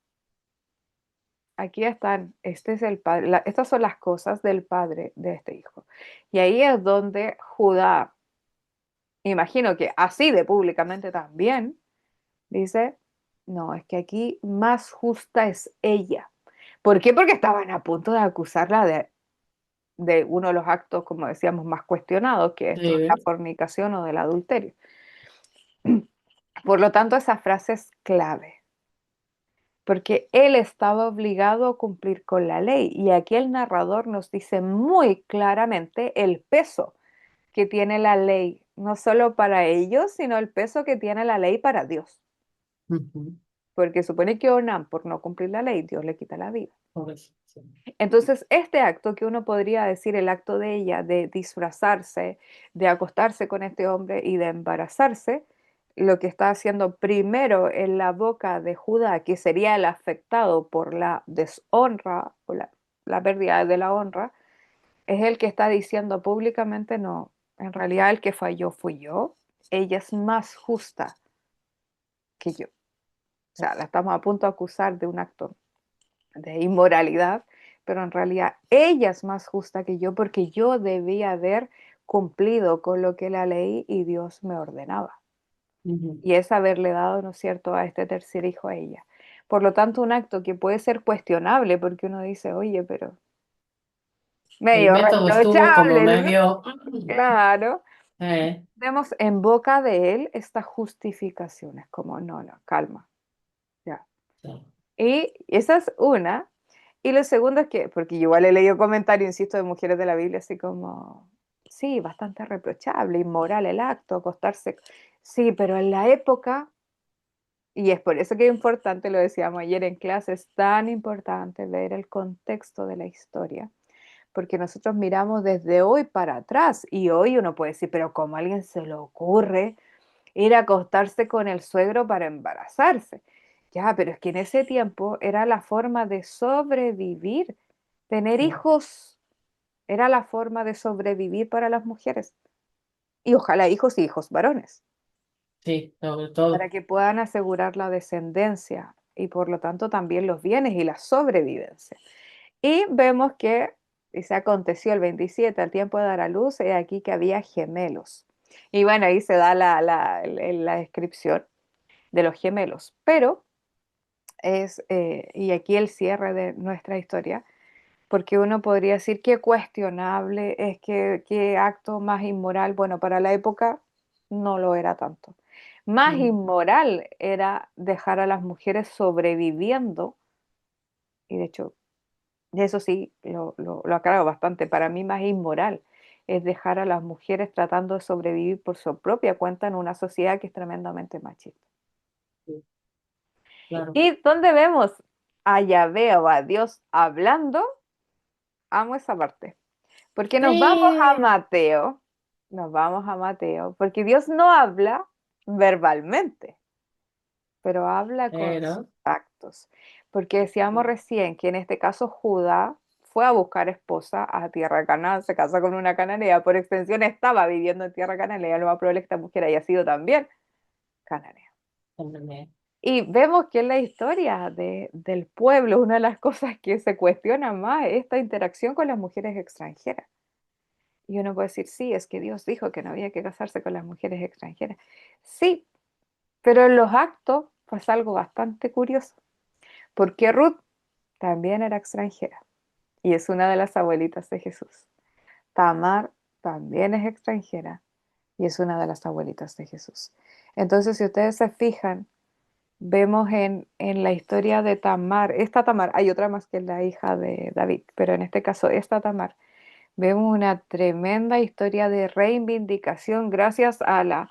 [SPEAKER 2] aquí están, este es el padre, estas son las cosas del padre de este hijo. Y ahí es donde Judá, imagino que así de públicamente también, dice, no, es que aquí más justa es ella. ¿Por qué? Porque estaban a punto de acusarla de uno de los actos, como decíamos, más cuestionados, que esto de la
[SPEAKER 1] sí.
[SPEAKER 2] fornicación o del adulterio. Por lo tanto, esa frase es clave, porque él estaba obligado a cumplir con la ley. Y aquí el narrador nos dice muy claramente el peso que tiene la ley, no solo para ellos, sino el peso que tiene la ley para Dios.
[SPEAKER 1] Ujú.
[SPEAKER 2] Porque supone que Onán, por no cumplir la ley, Dios le quita la vida.
[SPEAKER 1] Por eso, sí.
[SPEAKER 2] Entonces, este acto que uno podría decir, el acto de ella de disfrazarse, de acostarse con este hombre y de embarazarse, lo que está haciendo primero en la boca de Judá, que sería el afectado por la deshonra o la pérdida de la honra, es el que está diciendo públicamente, no, en realidad el que falló fui yo, ella es más justa que yo. O sea, la estamos a punto de acusar de un acto de inmoralidad, pero en realidad ella es más justa que yo porque yo debía haber cumplido con lo que la ley y Dios me ordenaba.
[SPEAKER 1] Ujú.
[SPEAKER 2] Y es haberle dado, ¿no es cierto?, a este tercer hijo a ella. Por lo tanto, un acto que puede ser cuestionable porque uno dice, oye, pero
[SPEAKER 1] El
[SPEAKER 2] medio
[SPEAKER 1] método estuvo como
[SPEAKER 2] reprochable, ¿no?
[SPEAKER 1] medio.
[SPEAKER 2] Claro.
[SPEAKER 1] Eh,
[SPEAKER 2] Vemos en boca de él esta justificación. Es como, no, no, calma, ya.
[SPEAKER 1] sí.
[SPEAKER 2] Y esa es una. Y lo segundo es que, porque yo igual he leído comentarios, insisto, de mujeres de la Biblia, así como, sí, bastante reprochable, inmoral el acto, acostarse. Sí, pero en la época, y es por eso que es importante, lo decíamos ayer en clase, es tan importante ver el contexto de la historia, porque nosotros miramos desde hoy para atrás y hoy uno puede decir, pero ¿cómo a alguien se le ocurre ir a acostarse con el suegro para embarazarse? Ya, pero es que en ese tiempo era la forma de sobrevivir. Tener
[SPEAKER 1] Sí,
[SPEAKER 2] hijos era la forma de sobrevivir para las mujeres. Y ojalá hijos y hijos varones,
[SPEAKER 1] sí, sobre
[SPEAKER 2] para
[SPEAKER 1] todo.
[SPEAKER 2] que puedan asegurar la descendencia y por lo tanto también los bienes y la sobrevivencia. Y vemos que, y se aconteció el 27 al tiempo de dar a luz, he aquí que había gemelos. Y bueno, ahí se da la descripción de los gemelos. Pero y aquí el cierre de nuestra historia, porque uno podría decir qué cuestionable es, que qué acto más inmoral. Bueno, para la época no lo era tanto. Más
[SPEAKER 1] Mm,
[SPEAKER 2] inmoral era dejar a las mujeres sobreviviendo, y de hecho, eso sí, lo aclaro bastante, para mí más inmoral es dejar a las mujeres tratando de sobrevivir por su propia cuenta en una sociedad que es tremendamente machista.
[SPEAKER 1] Sí, claro.
[SPEAKER 2] Y donde vemos a Yahvé o a Dios hablando, amo esa parte. Porque
[SPEAKER 1] Sí,
[SPEAKER 2] Nos vamos a Mateo, porque Dios no habla verbalmente, pero habla con sus
[SPEAKER 1] pero,
[SPEAKER 2] actos. Porque decíamos recién que en este caso Judá fue a buscar esposa a tierra de Canaán, se casó con una cananea, por extensión estaba viviendo en tierra cananea, lo más probable es que esta mujer haya sido también cananea.
[SPEAKER 1] ándale.
[SPEAKER 2] Y vemos que en la historia del pueblo, una de las cosas que se cuestiona más es esta interacción con las mujeres extranjeras. Y uno puede decir, sí, es que Dios dijo que no había que casarse con las mujeres extranjeras. Sí, pero en los actos pasa algo bastante curioso, porque Ruth también era extranjera y es una de las abuelitas de Jesús. Tamar también es extranjera y es una de las abuelitas de Jesús. Entonces, si ustedes se fijan, vemos en la historia de Tamar, esta Tamar, hay otra más que es la hija de David, pero en este caso esta Tamar, vemos una tremenda historia de reivindicación gracias a la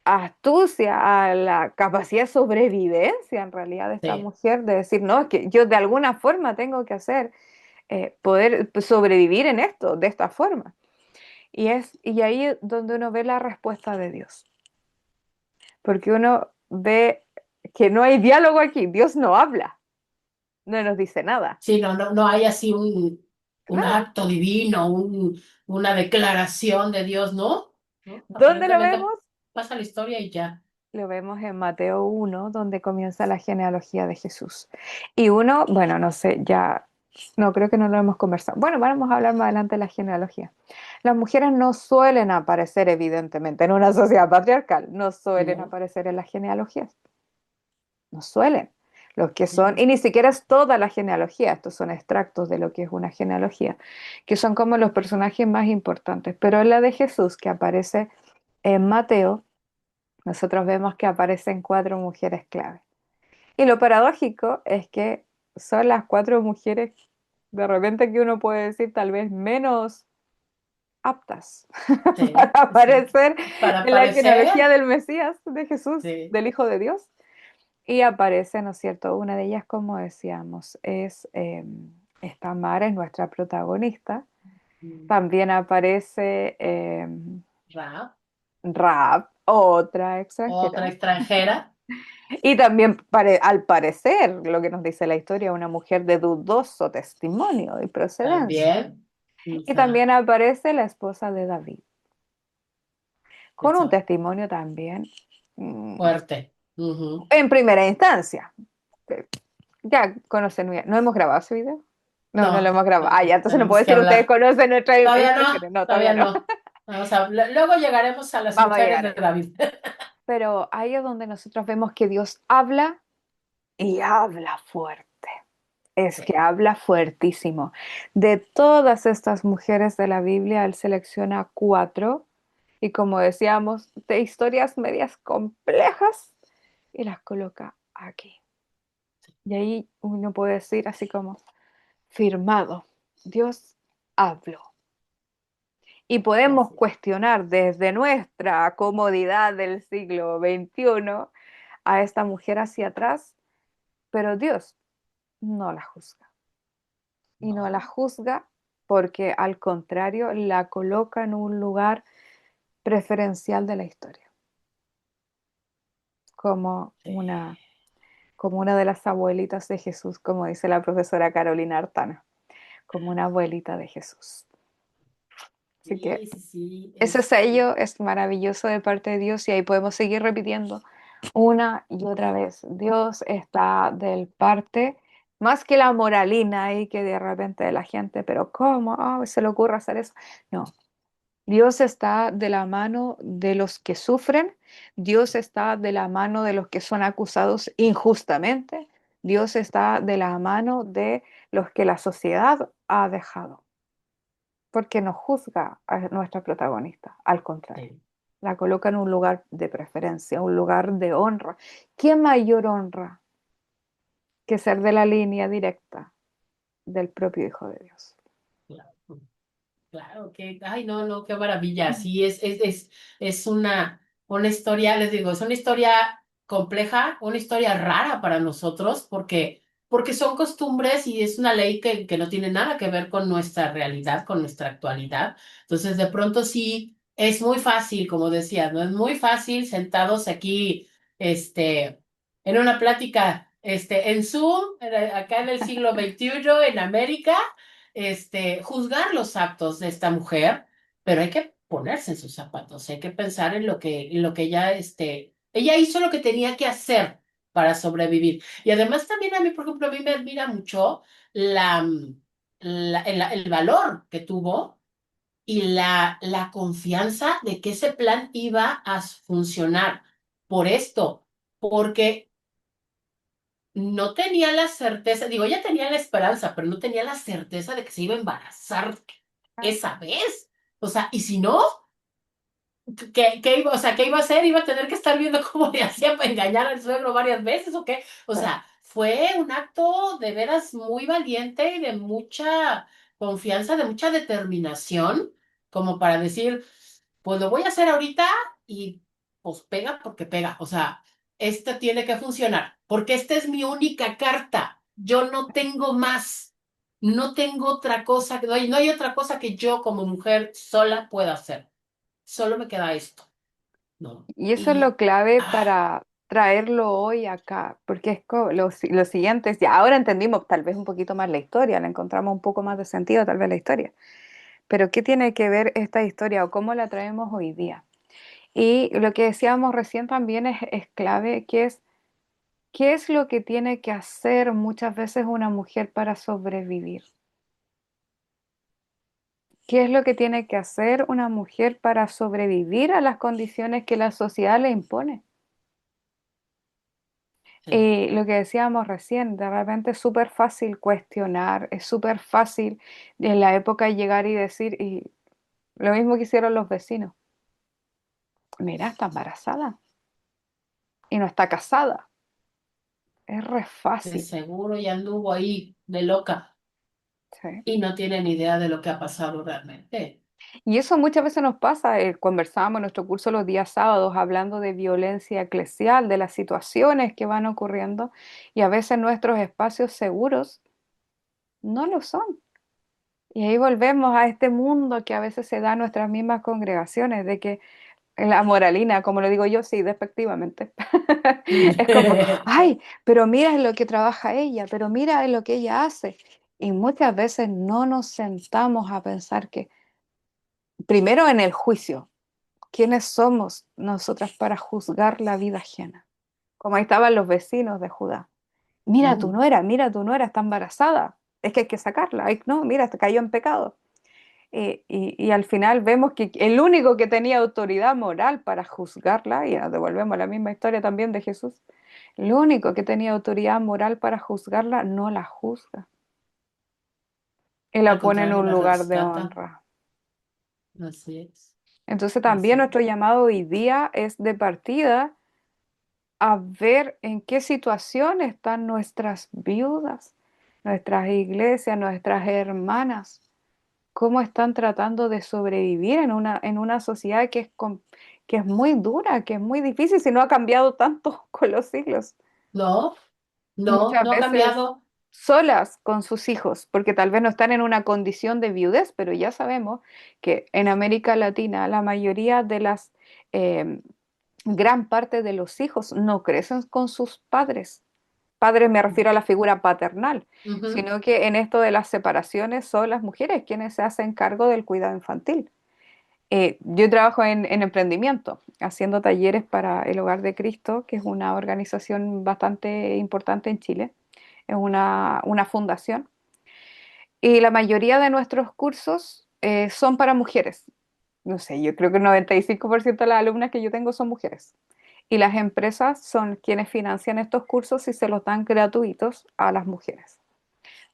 [SPEAKER 2] astucia, a la capacidad de sobrevivencia en realidad de esta
[SPEAKER 1] Sí,
[SPEAKER 2] mujer, de decir, no, es que yo de alguna forma tengo que hacer, poder sobrevivir en esto, de esta forma. Y ahí donde uno ve la respuesta de Dios, porque uno ve que no hay diálogo aquí, Dios no habla, no nos dice nada,
[SPEAKER 1] sí, no hay así un
[SPEAKER 2] nada.
[SPEAKER 1] acto divino, una declaración de Dios, ¿no? ¿No?
[SPEAKER 2] ¿Dónde lo
[SPEAKER 1] Aparentemente
[SPEAKER 2] vemos?
[SPEAKER 1] pasa la historia y ya.
[SPEAKER 2] Lo vemos en Mateo 1, donde comienza la genealogía de Jesús. Y uno, bueno, no sé, ya, no creo que no lo hemos conversado. Bueno, vamos a hablar más adelante de la genealogía. Las mujeres no suelen aparecer, evidentemente, en una sociedad patriarcal, no suelen
[SPEAKER 1] No,
[SPEAKER 2] aparecer en las genealogías, no suelen. Los que son,
[SPEAKER 1] no,
[SPEAKER 2] y ni siquiera es toda la genealogía, estos son extractos de lo que es una genealogía, que son como los personajes más importantes. Pero en la de Jesús, que aparece en Mateo, nosotros vemos que aparecen cuatro mujeres clave. Y lo paradójico es que son las cuatro mujeres de repente que uno puede decir tal vez menos aptas para
[SPEAKER 1] sí, sí.
[SPEAKER 2] aparecer
[SPEAKER 1] Para
[SPEAKER 2] en la genealogía
[SPEAKER 1] aparecer,
[SPEAKER 2] del Mesías, de Jesús,
[SPEAKER 1] sí.
[SPEAKER 2] del Hijo de Dios. Y aparece, ¿no es cierto? Una de ellas, como decíamos, es esta Mara, es nuestra protagonista.
[SPEAKER 1] Mm,
[SPEAKER 2] También aparece
[SPEAKER 1] Ra,
[SPEAKER 2] Raab, otra extranjera.
[SPEAKER 1] otra extranjera,
[SPEAKER 2] Y también, al parecer, lo que nos dice la historia, una mujer de dudoso testimonio y procedencia.
[SPEAKER 1] también. O
[SPEAKER 2] Y
[SPEAKER 1] sea,
[SPEAKER 2] también aparece la esposa de David, con un
[SPEAKER 1] eso,
[SPEAKER 2] testimonio también
[SPEAKER 1] fuerte. Ujú.
[SPEAKER 2] en primera instancia. Eh, Ya conocen, no hemos grabado ese video. No, no lo
[SPEAKER 1] No,
[SPEAKER 2] hemos grabado. Ah, ya, entonces no puedo
[SPEAKER 1] tenemos que
[SPEAKER 2] decir, ustedes
[SPEAKER 1] hablar.
[SPEAKER 2] conocen nuestra historia. No, todavía
[SPEAKER 1] Todavía
[SPEAKER 2] no.
[SPEAKER 1] no. Vamos a, luego llegaremos a las
[SPEAKER 2] Vamos a
[SPEAKER 1] mujeres
[SPEAKER 2] llegar
[SPEAKER 1] de
[SPEAKER 2] allá.
[SPEAKER 1] David.
[SPEAKER 2] Pero ahí es donde nosotros vemos que Dios habla y habla fuerte. Es
[SPEAKER 1] Sí.
[SPEAKER 2] que habla fuertísimo. De todas estas mujeres de la Biblia, él selecciona cuatro y como decíamos, de historias medias complejas y las coloca aquí. Y ahí uno puede decir así como, firmado, Dios habló. Y podemos
[SPEAKER 1] Así.
[SPEAKER 2] cuestionar desde nuestra comodidad del siglo XXI a esta mujer hacia atrás, pero Dios no la juzga. Y no la
[SPEAKER 1] No,
[SPEAKER 2] juzga porque al contrario la coloca en un lugar preferencial de la historia, como
[SPEAKER 1] sí.
[SPEAKER 2] una, como una de las abuelitas de Jesús, como dice la profesora Carolina Artana, como una abuelita de Jesús. Así que
[SPEAKER 1] Sí, sí, sí.
[SPEAKER 2] ese sello es maravilloso de parte de Dios y ahí podemos seguir repitiendo una y otra vez. Dios está del parte, más que la moralina ahí que de repente la gente, pero ¿cómo? Se le ocurre hacer eso. No, Dios está de la mano de los que sufren, Dios está de la mano de los que son acusados injustamente, Dios está de la mano de los que la sociedad ha dejado, porque no juzga a nuestra protagonista, al contrario,
[SPEAKER 1] Sí,
[SPEAKER 2] la coloca en un lugar de preferencia, un lugar de honra. ¿Qué mayor honra que ser de la línea directa del propio Hijo de Dios?
[SPEAKER 1] claro. Claro, que, ay, no, no, qué maravilla. Sí, es una historia, les digo, es una historia compleja, una historia rara para nosotros, porque son costumbres y es una ley que no tiene nada que ver con nuestra realidad, con nuestra actualidad. Entonces, de pronto sí, es muy fácil, como decías, ¿no? Es muy fácil sentados aquí, en una plática, en Zoom, acá en el siglo XXI, en América juzgar los actos de esta mujer, pero hay que ponerse en sus zapatos, hay que pensar en lo que ella hizo lo que tenía que hacer para sobrevivir. Y además también a mí, por ejemplo, a mí me admira mucho la, el valor que tuvo y la confianza de que ese plan iba a funcionar por esto, porque no tenía la certeza, digo, ella tenía la esperanza, pero no tenía la certeza de que se iba a embarazar esa vez. O sea, y si no, o sea, ¿qué iba a hacer? ¿Iba a tener que estar viendo cómo le hacía para engañar al suegro varias veces o qué? O sea, fue un acto de veras muy valiente y de mucha confianza, de mucha determinación, como para decir, pues lo voy a hacer ahorita y pues pega porque pega. O sea, esta tiene que funcionar, porque esta es mi única carta. Yo no tengo más. No tengo otra cosa, no hay otra cosa que yo como mujer sola pueda hacer. Solo me queda esto, ¿no?
[SPEAKER 2] Y eso es lo
[SPEAKER 1] Y,
[SPEAKER 2] clave
[SPEAKER 1] ah,
[SPEAKER 2] para traerlo hoy acá, porque es lo siguiente es, ya ahora entendimos tal vez un poquito más la historia, le encontramos un poco más de sentido tal vez la historia, pero ¿qué tiene que ver esta historia o cómo la traemos hoy día? Y lo que decíamos recién también es clave, que es, ¿qué es lo que tiene que hacer muchas veces una mujer para sobrevivir? ¿Qué es lo que tiene que hacer una mujer para sobrevivir a las condiciones que la sociedad le impone?
[SPEAKER 1] sí,
[SPEAKER 2] Lo que decíamos recién, de repente es súper fácil cuestionar, es súper fácil en la época llegar y decir, y lo mismo que hicieron los vecinos, mira, está embarazada y no está casada, es re
[SPEAKER 1] de
[SPEAKER 2] fácil.
[SPEAKER 1] seguro ya anduvo ahí de loca
[SPEAKER 2] ¿Sí?
[SPEAKER 1] y no tiene ni idea de lo que ha pasado realmente.
[SPEAKER 2] Y eso muchas veces nos pasa, conversábamos en nuestro curso los días sábados hablando de violencia eclesial, de las situaciones que van ocurriendo y a veces nuestros espacios seguros no lo son. Y ahí volvemos a este mundo que a veces se da en nuestras mismas congregaciones, de que la moralina, como lo digo yo, sí, despectivamente. Es como, ay, pero mira en lo que trabaja ella, pero mira en lo que ella hace. Y muchas veces no nos sentamos a pensar que, primero en el juicio, ¿quiénes somos nosotras para juzgar la vida ajena? Como ahí estaban los vecinos de Judá.
[SPEAKER 1] Mm,
[SPEAKER 2] Mira tu nuera, está embarazada. Es que hay que sacarla. Ay, no, mira, te cayó en pecado. Y al final vemos que el único que tenía autoridad moral para juzgarla, y nos devolvemos a la misma historia también de Jesús, el único que tenía autoridad moral para juzgarla no la juzga y
[SPEAKER 1] al
[SPEAKER 2] la pone en
[SPEAKER 1] contrario,
[SPEAKER 2] un
[SPEAKER 1] la
[SPEAKER 2] lugar de
[SPEAKER 1] rescata.
[SPEAKER 2] honra.
[SPEAKER 1] Así es,
[SPEAKER 2] Entonces también
[SPEAKER 1] así
[SPEAKER 2] nuestro
[SPEAKER 1] es.
[SPEAKER 2] llamado hoy día es de partida a ver en qué situación están nuestras viudas, nuestras iglesias, nuestras hermanas, cómo están tratando de sobrevivir en una sociedad que es muy dura, que es muy difícil, si no ha cambiado tanto con los siglos.
[SPEAKER 1] No, no,
[SPEAKER 2] Muchas
[SPEAKER 1] no ha
[SPEAKER 2] veces
[SPEAKER 1] cambiado.
[SPEAKER 2] solas con sus hijos, porque tal vez no están en una condición de viudez, pero ya sabemos que en América Latina la mayoría de las, eh, gran parte de los hijos no crecen con sus padres. Padres me refiero a la figura paternal,
[SPEAKER 1] Ujú.
[SPEAKER 2] sino que en esto de las separaciones son las mujeres quienes se hacen cargo del cuidado infantil. Yo trabajo en emprendimiento, haciendo talleres para el Hogar de Cristo, que es una organización bastante importante en Chile, es una fundación, y la mayoría de nuestros cursos son para mujeres. No sé, yo creo que el 95% de las alumnas que yo tengo son mujeres. Y las empresas son quienes financian estos cursos y se los dan gratuitos a las mujeres.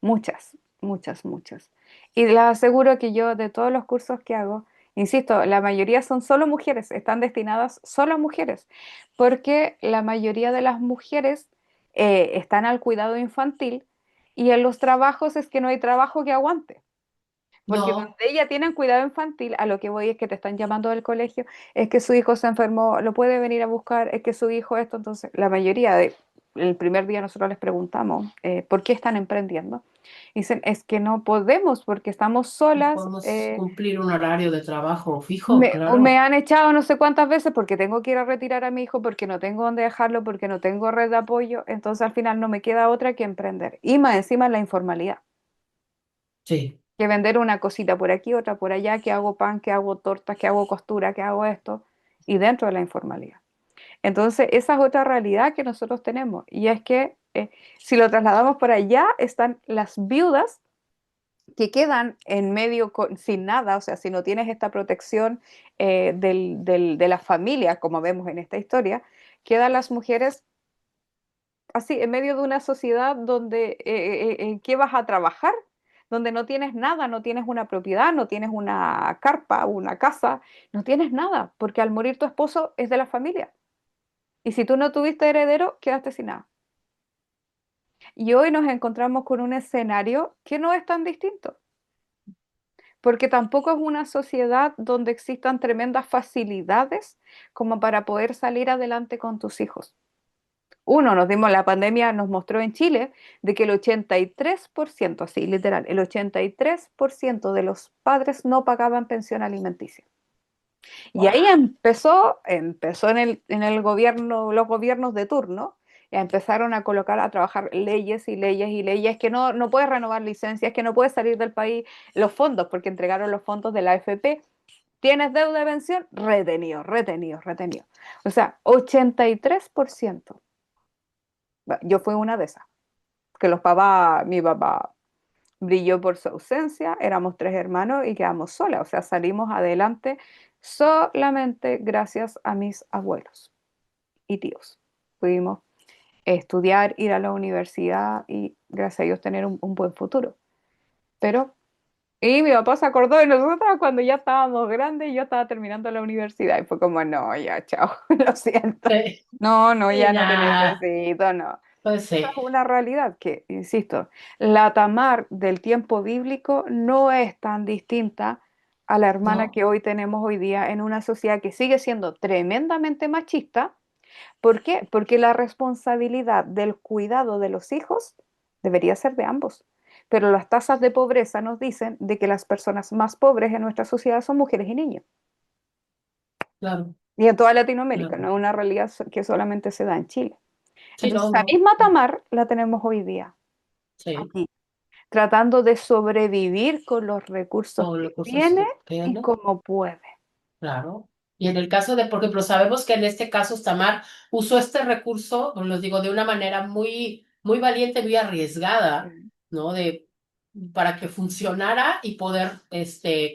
[SPEAKER 2] Muchas, muchas, muchas. Y les aseguro que yo de todos los cursos que hago, insisto, la mayoría son solo mujeres, están destinadas solo a mujeres, porque la mayoría de las mujeres están al cuidado infantil y en los trabajos es que no hay trabajo que aguante. Porque
[SPEAKER 1] No,
[SPEAKER 2] donde ella tienen cuidado infantil, a lo que voy es que te están llamando del colegio, es que su hijo se enfermó, lo puede venir a buscar, es que su hijo esto, entonces la mayoría el primer día nosotros les preguntamos ¿por qué están emprendiendo? Y dicen, es que no podemos porque estamos
[SPEAKER 1] no
[SPEAKER 2] solas,
[SPEAKER 1] podemos cumplir un horario de trabajo fijo,
[SPEAKER 2] o me
[SPEAKER 1] claro.
[SPEAKER 2] han echado no sé cuántas veces porque tengo que ir a retirar a mi hijo, porque no tengo dónde dejarlo, porque no tengo red de apoyo, entonces al final no me queda otra que emprender. Y más encima la informalidad,
[SPEAKER 1] Sí,
[SPEAKER 2] que vender una cosita por aquí, otra por allá, que hago pan, que hago tortas, que hago costura, que hago esto, y dentro de la informalidad. Entonces, esa es otra realidad que nosotros tenemos, y es que si lo trasladamos por allá, están las viudas que quedan en medio sin nada, o sea, si no tienes esta protección de la familia, como vemos en esta historia, quedan las mujeres así, en medio de una sociedad donde, ¿en qué vas a trabajar? Donde no tienes nada, no tienes una propiedad, no tienes una carpa, una casa, no tienes nada, porque al morir tu esposo es de la familia. Y si tú no tuviste heredero, quedaste sin nada. Y hoy nos encontramos con un escenario que no es tan distinto, porque tampoco es una sociedad donde existan tremendas facilidades como para poder salir adelante con tus hijos. Uno, la pandemia nos mostró en Chile de que el 83%, así literal, el 83% de los padres no pagaban pensión alimenticia. Y ahí
[SPEAKER 1] wow,
[SPEAKER 2] empezó en el gobierno, los gobiernos de turno, ya empezaron a colocar, a trabajar leyes y leyes y leyes que no puedes renovar licencias, que no puedes salir del país, los fondos, porque entregaron los fondos de la AFP. ¿Tienes deuda de pensión? Retenido, retenido, retenido. O sea, 83%. Yo fui una de esas que mi papá brilló por su ausencia, éramos tres hermanos y quedamos solas, o sea, salimos adelante solamente gracias a mis abuelos y tíos. Pudimos estudiar, ir a la universidad y gracias a Dios tener un buen futuro. Pero, y mi papá se acordó de nosotros cuando ya estábamos grandes y yo estaba terminando la universidad y fue como, no, ya, chao, lo siento.
[SPEAKER 1] sí,
[SPEAKER 2] No, no,
[SPEAKER 1] sí,
[SPEAKER 2] ya no te
[SPEAKER 1] ya,
[SPEAKER 2] necesito, no.
[SPEAKER 1] pues
[SPEAKER 2] Esa
[SPEAKER 1] sí,
[SPEAKER 2] es una realidad que, insisto, la Tamar del tiempo bíblico no es tan distinta a la hermana
[SPEAKER 1] no,
[SPEAKER 2] que hoy tenemos hoy día en una sociedad que sigue siendo tremendamente machista. ¿Por qué? Porque la responsabilidad del cuidado de los hijos debería ser de ambos. Pero las tasas de pobreza nos dicen de que las personas más pobres en nuestra sociedad son mujeres y niños.
[SPEAKER 1] claro,
[SPEAKER 2] Y en toda Latinoamérica,
[SPEAKER 1] claro.
[SPEAKER 2] no es una realidad que solamente se da en Chile.
[SPEAKER 1] Sí,
[SPEAKER 2] Entonces,
[SPEAKER 1] no,
[SPEAKER 2] esa
[SPEAKER 1] no,
[SPEAKER 2] misma Tamar la tenemos hoy día
[SPEAKER 1] sí,
[SPEAKER 2] aquí, tratando de sobrevivir con los recursos
[SPEAKER 1] con
[SPEAKER 2] que
[SPEAKER 1] los cursos
[SPEAKER 2] tiene
[SPEAKER 1] que
[SPEAKER 2] y
[SPEAKER 1] tiene.
[SPEAKER 2] como puede.
[SPEAKER 1] Claro. Y en el caso de, por ejemplo, sabemos que en este caso Stamar usó este recurso, os lo digo, de una manera muy, muy valiente, muy arriesgada,
[SPEAKER 2] Mm.
[SPEAKER 1] ¿no? Para que funcionara y poder,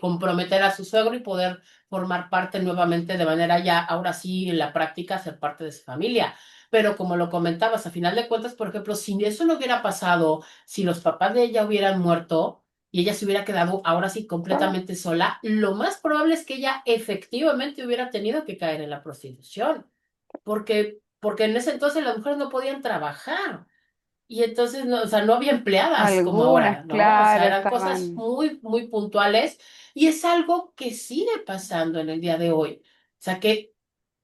[SPEAKER 1] comprometer a su suegro y poder formar parte nuevamente de manera ya, ahora sí, en la práctica, ser parte de su familia. Pero como lo comentabas, a final de cuentas, por ejemplo, si eso no hubiera pasado, si los papás de ella hubieran muerto, y ella se hubiera quedado ahora sí completamente sola, lo más probable es que ella efectivamente hubiera tenido que caer en la prostitución, porque en ese entonces las mujeres no podían trabajar y entonces, no, o sea, no había empleadas como
[SPEAKER 2] Algunas,
[SPEAKER 1] ahora, ¿no? O sea,
[SPEAKER 2] claro,
[SPEAKER 1] eran cosas
[SPEAKER 2] estaban.
[SPEAKER 1] muy, muy puntuales y es algo que sigue pasando en el día de hoy. O sea, que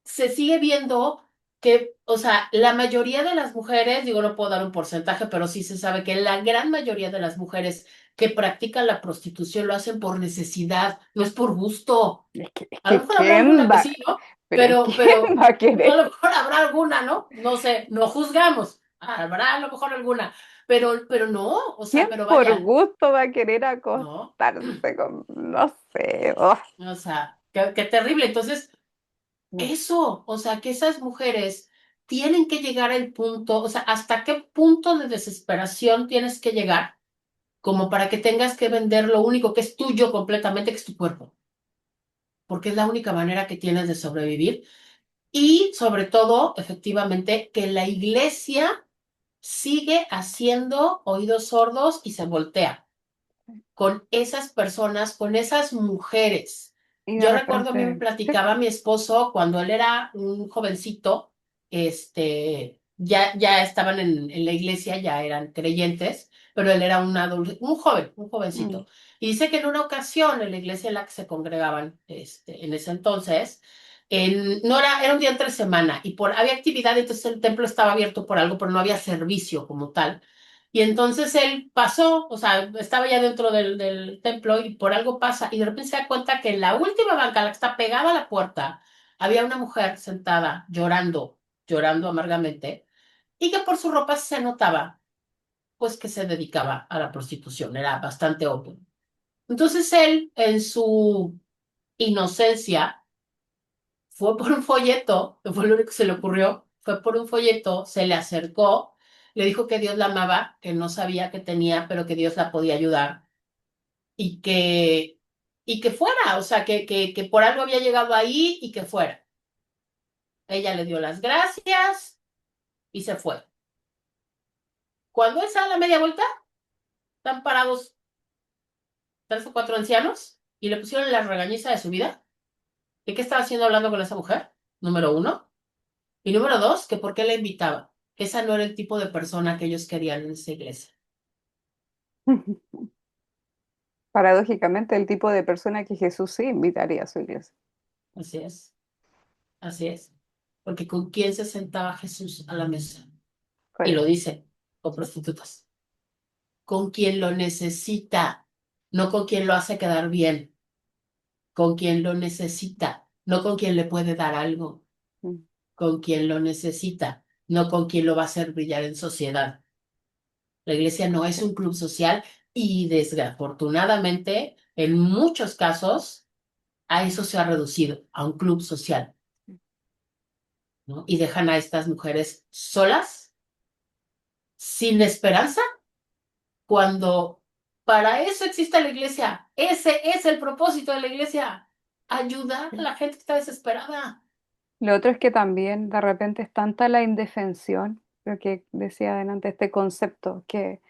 [SPEAKER 1] se sigue viendo que, o sea, la mayoría de las mujeres, digo, no puedo dar un porcentaje, pero sí se sabe que la gran mayoría de las mujeres que practican la prostitución lo hacen por necesidad, no es por gusto.
[SPEAKER 2] Es
[SPEAKER 1] A lo
[SPEAKER 2] que
[SPEAKER 1] mejor habrá alguna que sí, ¿no?
[SPEAKER 2] pero ¿quién
[SPEAKER 1] Pero
[SPEAKER 2] va a
[SPEAKER 1] a lo
[SPEAKER 2] querer?
[SPEAKER 1] mejor habrá alguna, ¿no? No sé, no juzgamos. Habrá a lo mejor alguna, pero no, o
[SPEAKER 2] ¿Quién
[SPEAKER 1] sea, pero
[SPEAKER 2] por
[SPEAKER 1] vaya,
[SPEAKER 2] gusto va a querer
[SPEAKER 1] ¿no?
[SPEAKER 2] acostarse con, no sé, oh,
[SPEAKER 1] O sea, qué terrible. Entonces,
[SPEAKER 2] no.
[SPEAKER 1] eso, o sea, que esas mujeres tienen que llegar al punto, o sea, ¿hasta qué punto de desesperación tienes que llegar como para que tengas que vender lo único que es tuyo completamente, que es tu cuerpo? Porque es la única manera que tienes de sobrevivir. Y sobre todo, efectivamente, que la iglesia sigue haciendo oídos sordos y se voltea con esas personas, con esas mujeres.
[SPEAKER 2] Y de
[SPEAKER 1] Yo recuerdo, a mí me
[SPEAKER 2] repente, sí,
[SPEAKER 1] platicaba mi esposo cuando él era un jovencito, ya estaban en la iglesia, ya eran creyentes, pero él era un joven, un
[SPEAKER 2] mm,
[SPEAKER 1] jovencito. Y dice que en una ocasión en la iglesia en la que se congregaban en ese entonces, no era, era un día entre semana y había actividad, entonces el templo estaba abierto por algo, pero no había servicio como tal. Y entonces él pasó, o sea, estaba ya dentro del templo y por algo pasa y de repente se da cuenta que en la última banca, la que está pegada a la puerta, había una mujer sentada llorando, llorando amargamente y que por su ropa se notaba pues que se dedicaba a la prostitución, era bastante obvio. Entonces él, en su inocencia, fue por un folleto, que fue lo único que se le ocurrió, fue por un folleto, se le acercó, le dijo que Dios la amaba, que no sabía que tenía, pero que Dios la podía ayudar y que fuera, o sea, que por algo había llegado ahí y que fuera. Ella le dio las gracias y se fue. Cuando él sale a la media vuelta, están parados 3 o 4 ancianos y le pusieron la regañiza de su vida. ¿De qué estaba haciendo hablando con esa mujer? Número uno. Y número dos, que por qué la invitaba. Que esa no era el tipo de persona que ellos querían en esa iglesia.
[SPEAKER 2] Paradójicamente, el tipo de persona que Jesús sí invitaría a su iglesia.
[SPEAKER 1] Así es, así es. Porque ¿con quién se sentaba Jesús a la mesa? Y
[SPEAKER 2] Pues,
[SPEAKER 1] lo dice, con prostitutas. Con quien lo necesita, no con quien lo hace quedar bien. Con quien lo necesita, no con quien le puede dar algo.
[SPEAKER 2] mm,
[SPEAKER 1] Con quien lo necesita, no con quien lo va a hacer brillar en sociedad. La iglesia no es
[SPEAKER 2] sí.
[SPEAKER 1] un club social y desafortunadamente, en muchos casos, a eso se ha reducido, a un club social, ¿no? Y dejan a estas mujeres solas, sin esperanza, cuando para eso existe la iglesia. Ese es el propósito de la iglesia, ayudar a
[SPEAKER 2] Sí.
[SPEAKER 1] la gente que está desesperada.
[SPEAKER 2] Lo otro es que también de repente es tanta la indefensión, lo que decía adelante, este concepto, que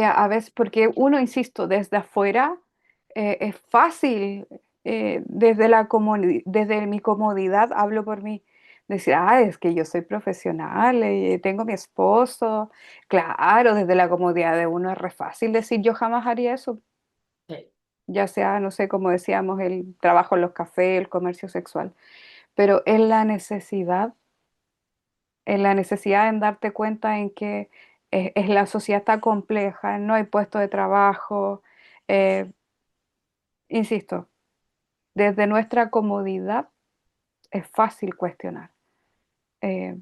[SPEAKER 2] a veces, porque uno, insisto, desde afuera es fácil, desde mi comodidad, hablo por mí, decir, ah, es que yo soy profesional, tengo mi esposo, claro, desde la comodidad de uno es re fácil decir, yo jamás haría eso,
[SPEAKER 1] Sí,
[SPEAKER 2] ya sea, no sé, como decíamos, el trabajo en los cafés, el comercio sexual, pero en la necesidad en darte cuenta en que la sociedad está compleja, no hay puesto de trabajo, eh, insisto, desde nuestra comodidad es fácil cuestionar, eh,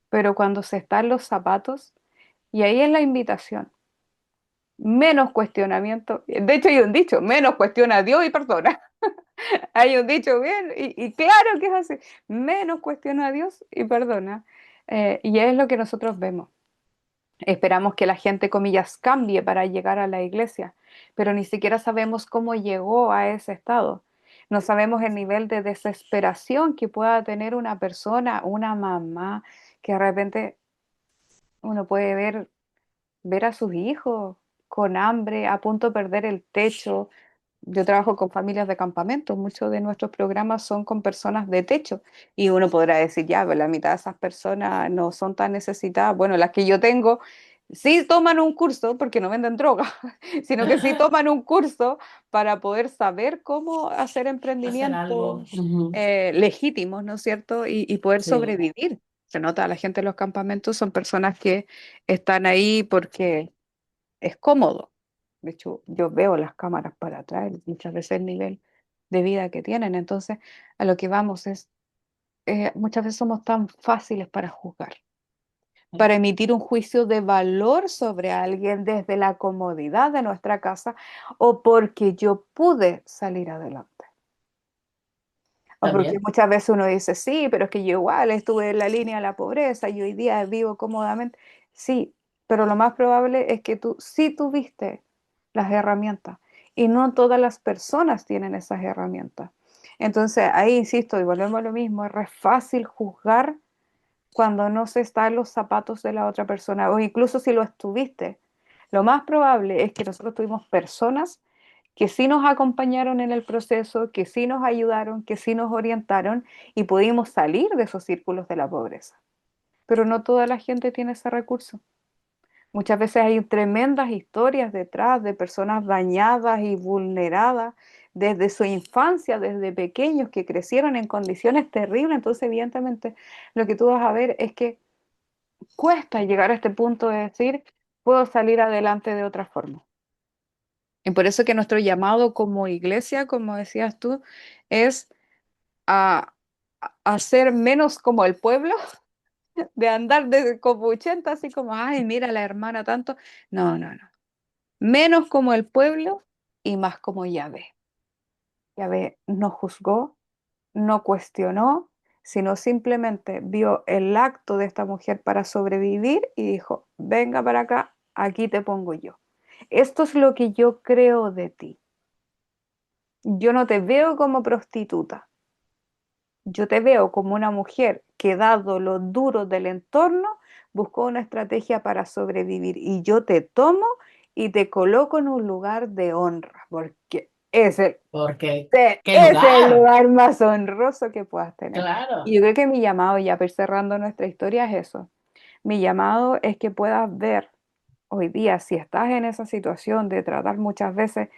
[SPEAKER 2] pero cuando se está en los zapatos, y ahí es la invitación, menos cuestionamiento, de hecho hay un dicho, menos cuestiona a Dios y perdona, hay un dicho bien, y claro que es así, menos cuestiona a Dios y perdona, y es lo que nosotros vemos. Esperamos que la gente, comillas, cambie para llegar a la iglesia, pero ni siquiera sabemos cómo llegó a ese estado. No sabemos el nivel de desesperación que pueda tener una persona, una mamá, que de repente uno puede ver a sus hijos con hambre, a punto de perder el techo. Yo trabajo con familias de campamento, muchos de nuestros programas son con personas de techo y uno podrá decir, ya, pero la mitad de esas personas no son tan necesitadas. Bueno, las que yo tengo sí toman un curso, porque no venden droga, sino que sí toman un curso para poder saber cómo hacer
[SPEAKER 1] hacer algo.
[SPEAKER 2] emprendimientos
[SPEAKER 1] Ujú.
[SPEAKER 2] legítimos, ¿no es cierto? Y poder
[SPEAKER 1] Sí,
[SPEAKER 2] sobrevivir. Se nota, la gente en los campamentos son personas que están ahí porque es cómodo. De hecho, yo veo las cámaras para atrás, muchas veces el nivel de vida que tienen. Entonces, a lo que vamos es, muchas veces somos tan fáciles para juzgar,
[SPEAKER 1] sí,
[SPEAKER 2] para emitir un juicio de valor sobre alguien desde la comodidad de nuestra casa o porque yo pude salir adelante. O porque
[SPEAKER 1] también.
[SPEAKER 2] muchas veces uno dice, sí, pero es que yo igual estuve en la línea de la pobreza y hoy día vivo cómodamente. Sí, pero lo más probable es que tú sí tuviste las herramientas y no todas las personas tienen esas herramientas. Entonces, ahí insisto y volvemos a lo mismo, es re fácil juzgar cuando no se está en los zapatos de la otra persona o incluso si lo estuviste. Lo más probable es que nosotros tuvimos personas que sí nos acompañaron en el proceso, que sí nos ayudaron, que sí nos orientaron y pudimos salir de esos círculos de la pobreza. Pero no toda la gente tiene ese recurso. Muchas veces hay tremendas historias detrás de personas dañadas y vulneradas desde su infancia, desde pequeños que crecieron en condiciones terribles. Entonces, evidentemente, lo que tú vas a ver es que cuesta llegar a este punto de decir, puedo salir adelante de otra forma. Y por eso que nuestro llamado como iglesia, como decías tú, es a, a ser menos como el pueblo, de andar de copuchenta, así como, ay, mira la hermana tanto. No, no, no. Menos como el pueblo y más como Yahvé. Yahvé no juzgó, no cuestionó, sino simplemente vio el acto de esta mujer para sobrevivir y dijo, venga para acá, aquí te pongo yo. Esto es lo que yo creo de ti. Yo no te veo como prostituta, yo te veo como una mujer que dado lo duro del entorno, buscó una estrategia para sobrevivir y yo te tomo y te coloco en un lugar de honra, porque
[SPEAKER 1] Porque, ¿qué
[SPEAKER 2] es el
[SPEAKER 1] lugar?
[SPEAKER 2] lugar más honroso que puedas tener. Y
[SPEAKER 1] Claro.
[SPEAKER 2] yo creo que mi llamado, ya cerrando nuestra historia, es eso. Mi llamado es que puedas ver hoy día, si estás en esa situación de tratar muchas veces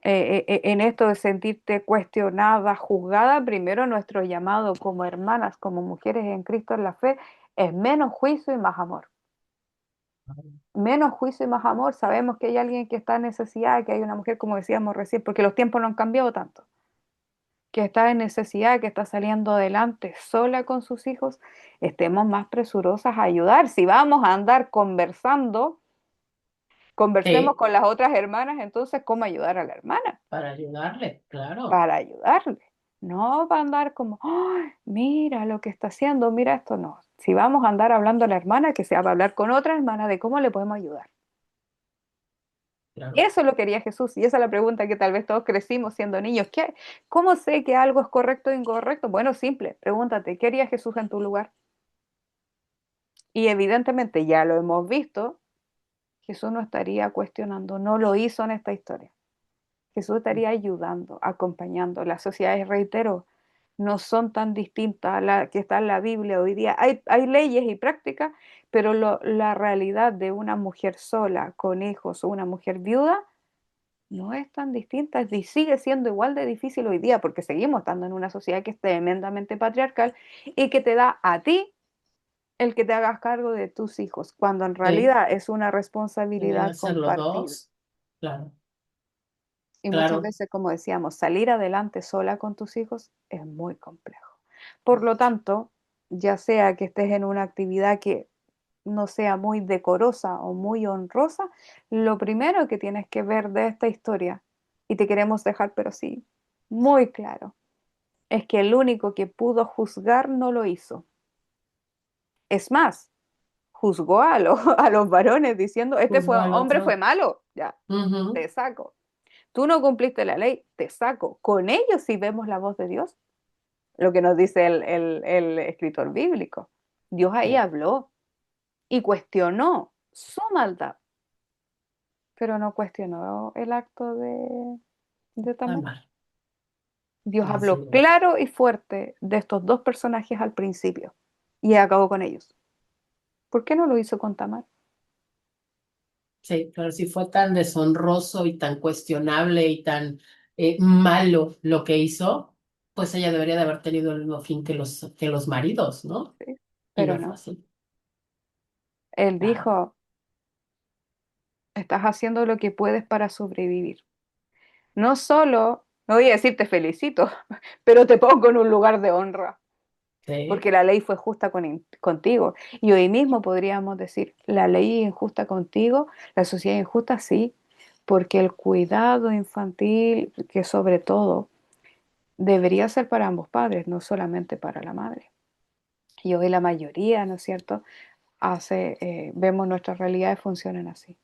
[SPEAKER 2] en esto de sentirte cuestionada, juzgada, primero nuestro llamado como hermanas, como mujeres en Cristo en la fe, es menos juicio y más amor. Menos juicio y más amor. Sabemos que hay alguien que está en necesidad, que hay una mujer, como decíamos recién, porque los tiempos no han cambiado tanto, que está en necesidad, que está saliendo adelante sola con sus hijos, estemos más presurosas a ayudar. Si vamos a andar conversando, conversemos
[SPEAKER 1] Sí,
[SPEAKER 2] con las otras hermanas, entonces, ¿cómo ayudar a la hermana?
[SPEAKER 1] para ayudarle, claro.
[SPEAKER 2] Para ayudarle. No para andar como, "Ay, mira lo que está haciendo, mira esto", no. Si vamos a andar hablando a la hermana, que sea para hablar con otra hermana de cómo le podemos ayudar.
[SPEAKER 1] Claro.
[SPEAKER 2] Eso lo quería Jesús y esa es la pregunta que tal vez todos crecimos siendo niños. ¿Cómo sé que algo es correcto o incorrecto? Bueno, simple, pregúntate, ¿qué haría Jesús en tu lugar? Y evidentemente ya lo hemos visto, Jesús no estaría cuestionando, no lo hizo en esta historia. Jesús estaría ayudando, acompañando. Las sociedades, reitero, no son tan distintas a la que está en la Biblia hoy día. Hay leyes y prácticas, pero la realidad de una mujer sola, con hijos, o una mujer viuda, no es tan distinta y sigue siendo igual de difícil hoy día, porque seguimos estando en una sociedad que es tremendamente patriarcal y que te da a ti el que te hagas cargo de tus hijos, cuando en
[SPEAKER 1] Sí,
[SPEAKER 2] realidad es una
[SPEAKER 1] debería
[SPEAKER 2] responsabilidad
[SPEAKER 1] ser los
[SPEAKER 2] compartida.
[SPEAKER 1] dos. Claro,
[SPEAKER 2] Y muchas
[SPEAKER 1] claro.
[SPEAKER 2] veces, como decíamos, salir adelante sola con tus hijos es muy complejo. Por lo tanto, ya sea que estés en una actividad que no sea muy decorosa o muy honrosa, lo primero que tienes que ver de esta historia, y te queremos dejar, pero sí, muy claro, es que el único que pudo juzgar no lo hizo. Es más, juzgó a los varones diciendo, este
[SPEAKER 1] Juzgo
[SPEAKER 2] fue,
[SPEAKER 1] al
[SPEAKER 2] hombre fue
[SPEAKER 1] otro.
[SPEAKER 2] malo, ya,
[SPEAKER 1] Ujú.
[SPEAKER 2] te saco. Tú no cumpliste la ley, te saco. Con ellos sí vemos la voz de Dios, lo que nos dice el escritor bíblico. Dios ahí
[SPEAKER 1] Sí,
[SPEAKER 2] habló y cuestionó su maldad, pero no cuestionó el acto de
[SPEAKER 1] está
[SPEAKER 2] Tamar.
[SPEAKER 1] mal.
[SPEAKER 2] Dios
[SPEAKER 1] Así
[SPEAKER 2] habló
[SPEAKER 1] es.
[SPEAKER 2] claro y fuerte de estos dos personajes al principio y acabó con ellos. ¿Por qué no lo hizo con Tamar?
[SPEAKER 1] Sí, pero si fue tan deshonroso y tan cuestionable y tan malo lo que hizo, pues ella debería de haber tenido el mismo fin que los maridos, ¿no?
[SPEAKER 2] Sí,
[SPEAKER 1] Y
[SPEAKER 2] pero
[SPEAKER 1] no fue
[SPEAKER 2] no.
[SPEAKER 1] así.
[SPEAKER 2] Él
[SPEAKER 1] Claro.
[SPEAKER 2] dijo, estás haciendo lo que puedes para sobrevivir. No solo, no voy a decir te felicito, pero te pongo en un lugar de honra,
[SPEAKER 1] Sí,
[SPEAKER 2] porque la ley fue justa contigo. Y hoy mismo podríamos decir, la ley es injusta contigo, la sociedad es injusta, sí, porque el cuidado infantil, que sobre todo debería ser para ambos padres, no solamente para la madre. Y hoy la mayoría, ¿no es cierto?, vemos nuestras realidades funcionan así,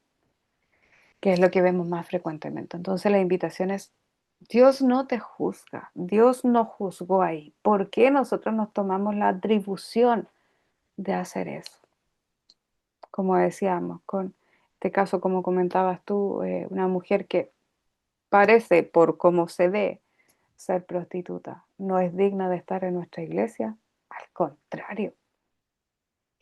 [SPEAKER 2] que es lo que vemos más frecuentemente. Entonces la invitación es, Dios no te juzga, Dios no juzgó ahí. ¿Por qué nosotros nos tomamos la atribución de hacer eso? Como decíamos, con este caso, como comentabas tú, una mujer que parece, por cómo se ve, ser prostituta, no es digna de estar en nuestra iglesia. Al contrario,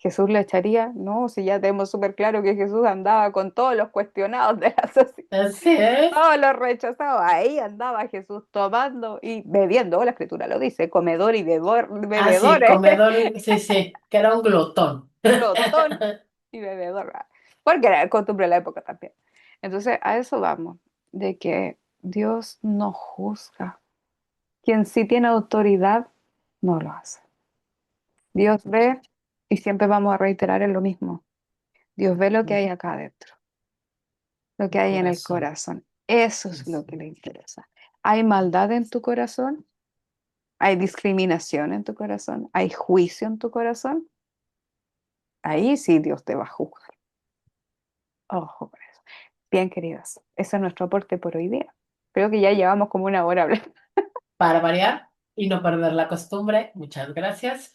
[SPEAKER 2] Jesús le echaría, no, si ya tenemos súper claro que Jesús andaba con todos los cuestionados de la sociedad,
[SPEAKER 1] Así es.
[SPEAKER 2] todos los rechazados, ahí andaba Jesús tomando y bebiendo, la escritura lo dice, comedor y
[SPEAKER 1] Así,
[SPEAKER 2] bebedores,
[SPEAKER 1] comedor, sí, sí, que era un glotón.
[SPEAKER 2] glotón y bebedor, porque era costumbre de la época también. Entonces, a eso vamos, de que Dios no juzga. Quien sí tiene autoridad, no lo hace. Dios ve y siempre vamos a reiterar en lo mismo. Dios ve lo que hay acá adentro, lo que
[SPEAKER 1] El
[SPEAKER 2] hay en el
[SPEAKER 1] corazón.
[SPEAKER 2] corazón. Eso
[SPEAKER 1] Sí,
[SPEAKER 2] es lo
[SPEAKER 1] sí.
[SPEAKER 2] que le interesa. ¿Hay maldad en tu corazón? ¿Hay discriminación en tu corazón? ¿Hay juicio en tu corazón? Ahí sí Dios te va a juzgar. Ojo con eso. Bien, queridas, ese es nuestro aporte por hoy día. Creo que ya llevamos como una hora hablando.
[SPEAKER 1] Para variar y no perder la costumbre, muchas gracias.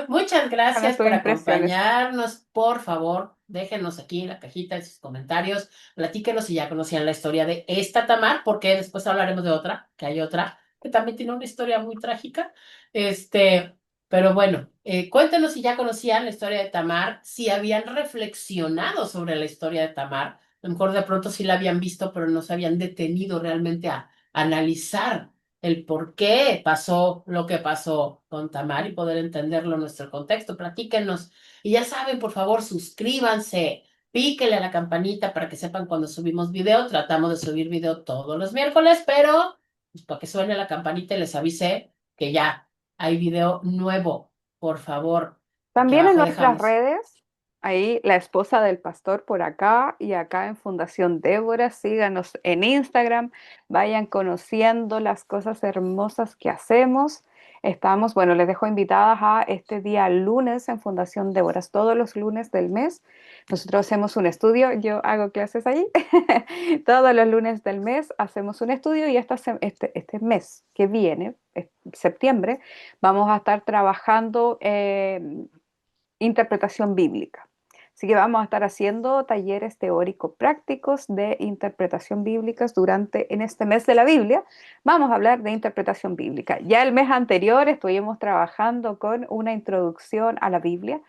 [SPEAKER 1] Muchas
[SPEAKER 2] Déjanos
[SPEAKER 1] gracias
[SPEAKER 2] tus
[SPEAKER 1] por
[SPEAKER 2] impresiones.
[SPEAKER 1] acompañarnos. Por favor, déjenos aquí en la cajita de sus comentarios. Platíquenos si ya conocían la historia de esta Tamar, porque después hablaremos de otra, que hay otra, que también tiene una historia muy trágica. Este, pero bueno, cuéntenos si ya conocían la historia de Tamar, si habían reflexionado sobre la historia de Tamar. A lo mejor de pronto sí la habían visto, pero no se habían detenido realmente a analizar el por qué pasó lo que pasó con Tamar y poder entenderlo en nuestro contexto. Platíquenos. Y ya saben, por favor, suscríbanse, píquele a la campanita para que sepan cuando subimos video. Tratamos de subir video todos los miércoles, pero pues, para que suene la campanita y les avise que ya hay video nuevo. Por favor, aquí
[SPEAKER 2] También en
[SPEAKER 1] abajo
[SPEAKER 2] nuestras
[SPEAKER 1] dejamos.
[SPEAKER 2] redes, ahí la esposa del pastor por acá y acá en Fundación Débora, síganos en Instagram, vayan conociendo las cosas hermosas que hacemos. Estamos, bueno, les dejo invitadas a este día lunes en Fundación Débora, todos los lunes del mes. Nosotros hacemos un estudio, yo hago clases allí, todos los lunes del mes hacemos un estudio y este mes que viene, septiembre, vamos a estar trabajando interpretación bíblica. Así que vamos a estar haciendo talleres teórico-prácticos de interpretación bíblica en este mes de la Biblia. Vamos a hablar de interpretación bíblica. Ya el mes anterior estuvimos trabajando con una introducción a la Biblia.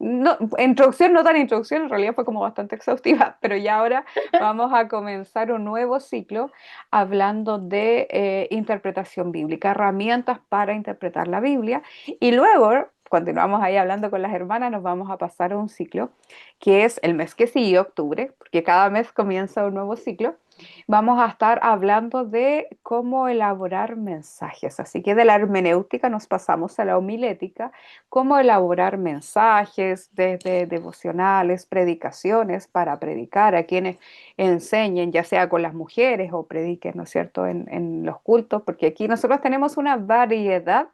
[SPEAKER 2] No, introducción, no tan introducción, en realidad fue como bastante exhaustiva, pero ya ahora vamos a comenzar un nuevo ciclo hablando de interpretación bíblica, herramientas para interpretar la Biblia. Y luego, continuamos ahí hablando con las hermanas, nos vamos a pasar a un ciclo que es el mes que sigue, octubre, porque cada mes comienza un nuevo ciclo. Vamos a estar hablando de cómo elaborar mensajes. Así que de la hermenéutica nos pasamos a la homilética, cómo elaborar mensajes desde devocionales, predicaciones para predicar a quienes enseñen, ya sea con las mujeres o prediquen, ¿no es cierto?, en los cultos, porque aquí nosotros tenemos una variedad.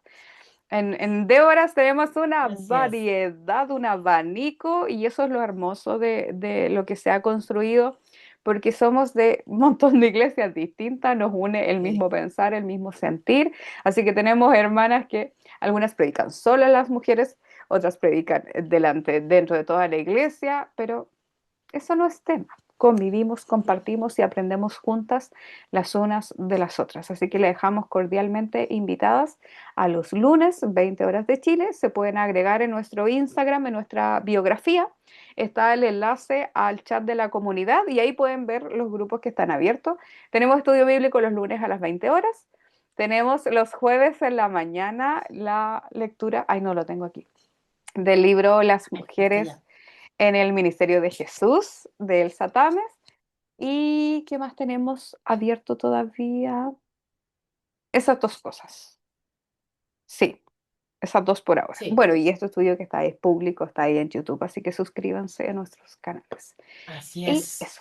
[SPEAKER 2] En Déboras tenemos una
[SPEAKER 1] Así es.
[SPEAKER 2] variedad, un abanico, y eso es lo hermoso de lo que se ha construido, porque somos de un montón de iglesias distintas, nos une el
[SPEAKER 1] Sí.
[SPEAKER 2] mismo pensar, el mismo sentir, así que tenemos hermanas que algunas predican solo a las mujeres, otras predican dentro de toda la iglesia, pero eso no es tema. Convivimos, compartimos y aprendemos juntas las unas de las otras. Así que le dejamos cordialmente invitadas a los lunes, 20 horas de Chile. Se pueden agregar en nuestro Instagram, en nuestra biografía. Está el enlace al chat de la comunidad y ahí pueden ver los grupos que están abiertos. Tenemos estudio bíblico los lunes a las 20 horas. Tenemos los jueves en la mañana la lectura, ay no lo tengo aquí, del libro Las
[SPEAKER 1] Aquí está
[SPEAKER 2] mujeres
[SPEAKER 1] ya.
[SPEAKER 2] en el Ministerio de Jesús de Elsa Tames. ¿Y qué más tenemos abierto todavía? Esas dos cosas. Sí, esas dos por ahora.
[SPEAKER 1] Sí,
[SPEAKER 2] Bueno, y este estudio que está ahí es público, está ahí en YouTube, así que suscríbanse a nuestros canales.
[SPEAKER 1] así
[SPEAKER 2] Y
[SPEAKER 1] es.
[SPEAKER 2] eso.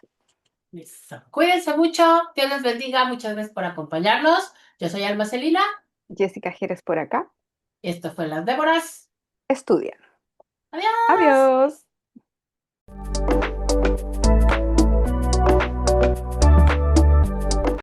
[SPEAKER 1] Listo. Cuídense mucho. Dios les bendiga. Muchas gracias por acompañarnos. Yo soy Alma Celina.
[SPEAKER 2] Jessica Jerez por acá.
[SPEAKER 1] Esto fue Las Déboras.
[SPEAKER 2] Estudian.
[SPEAKER 1] Adiós.
[SPEAKER 2] Adiós.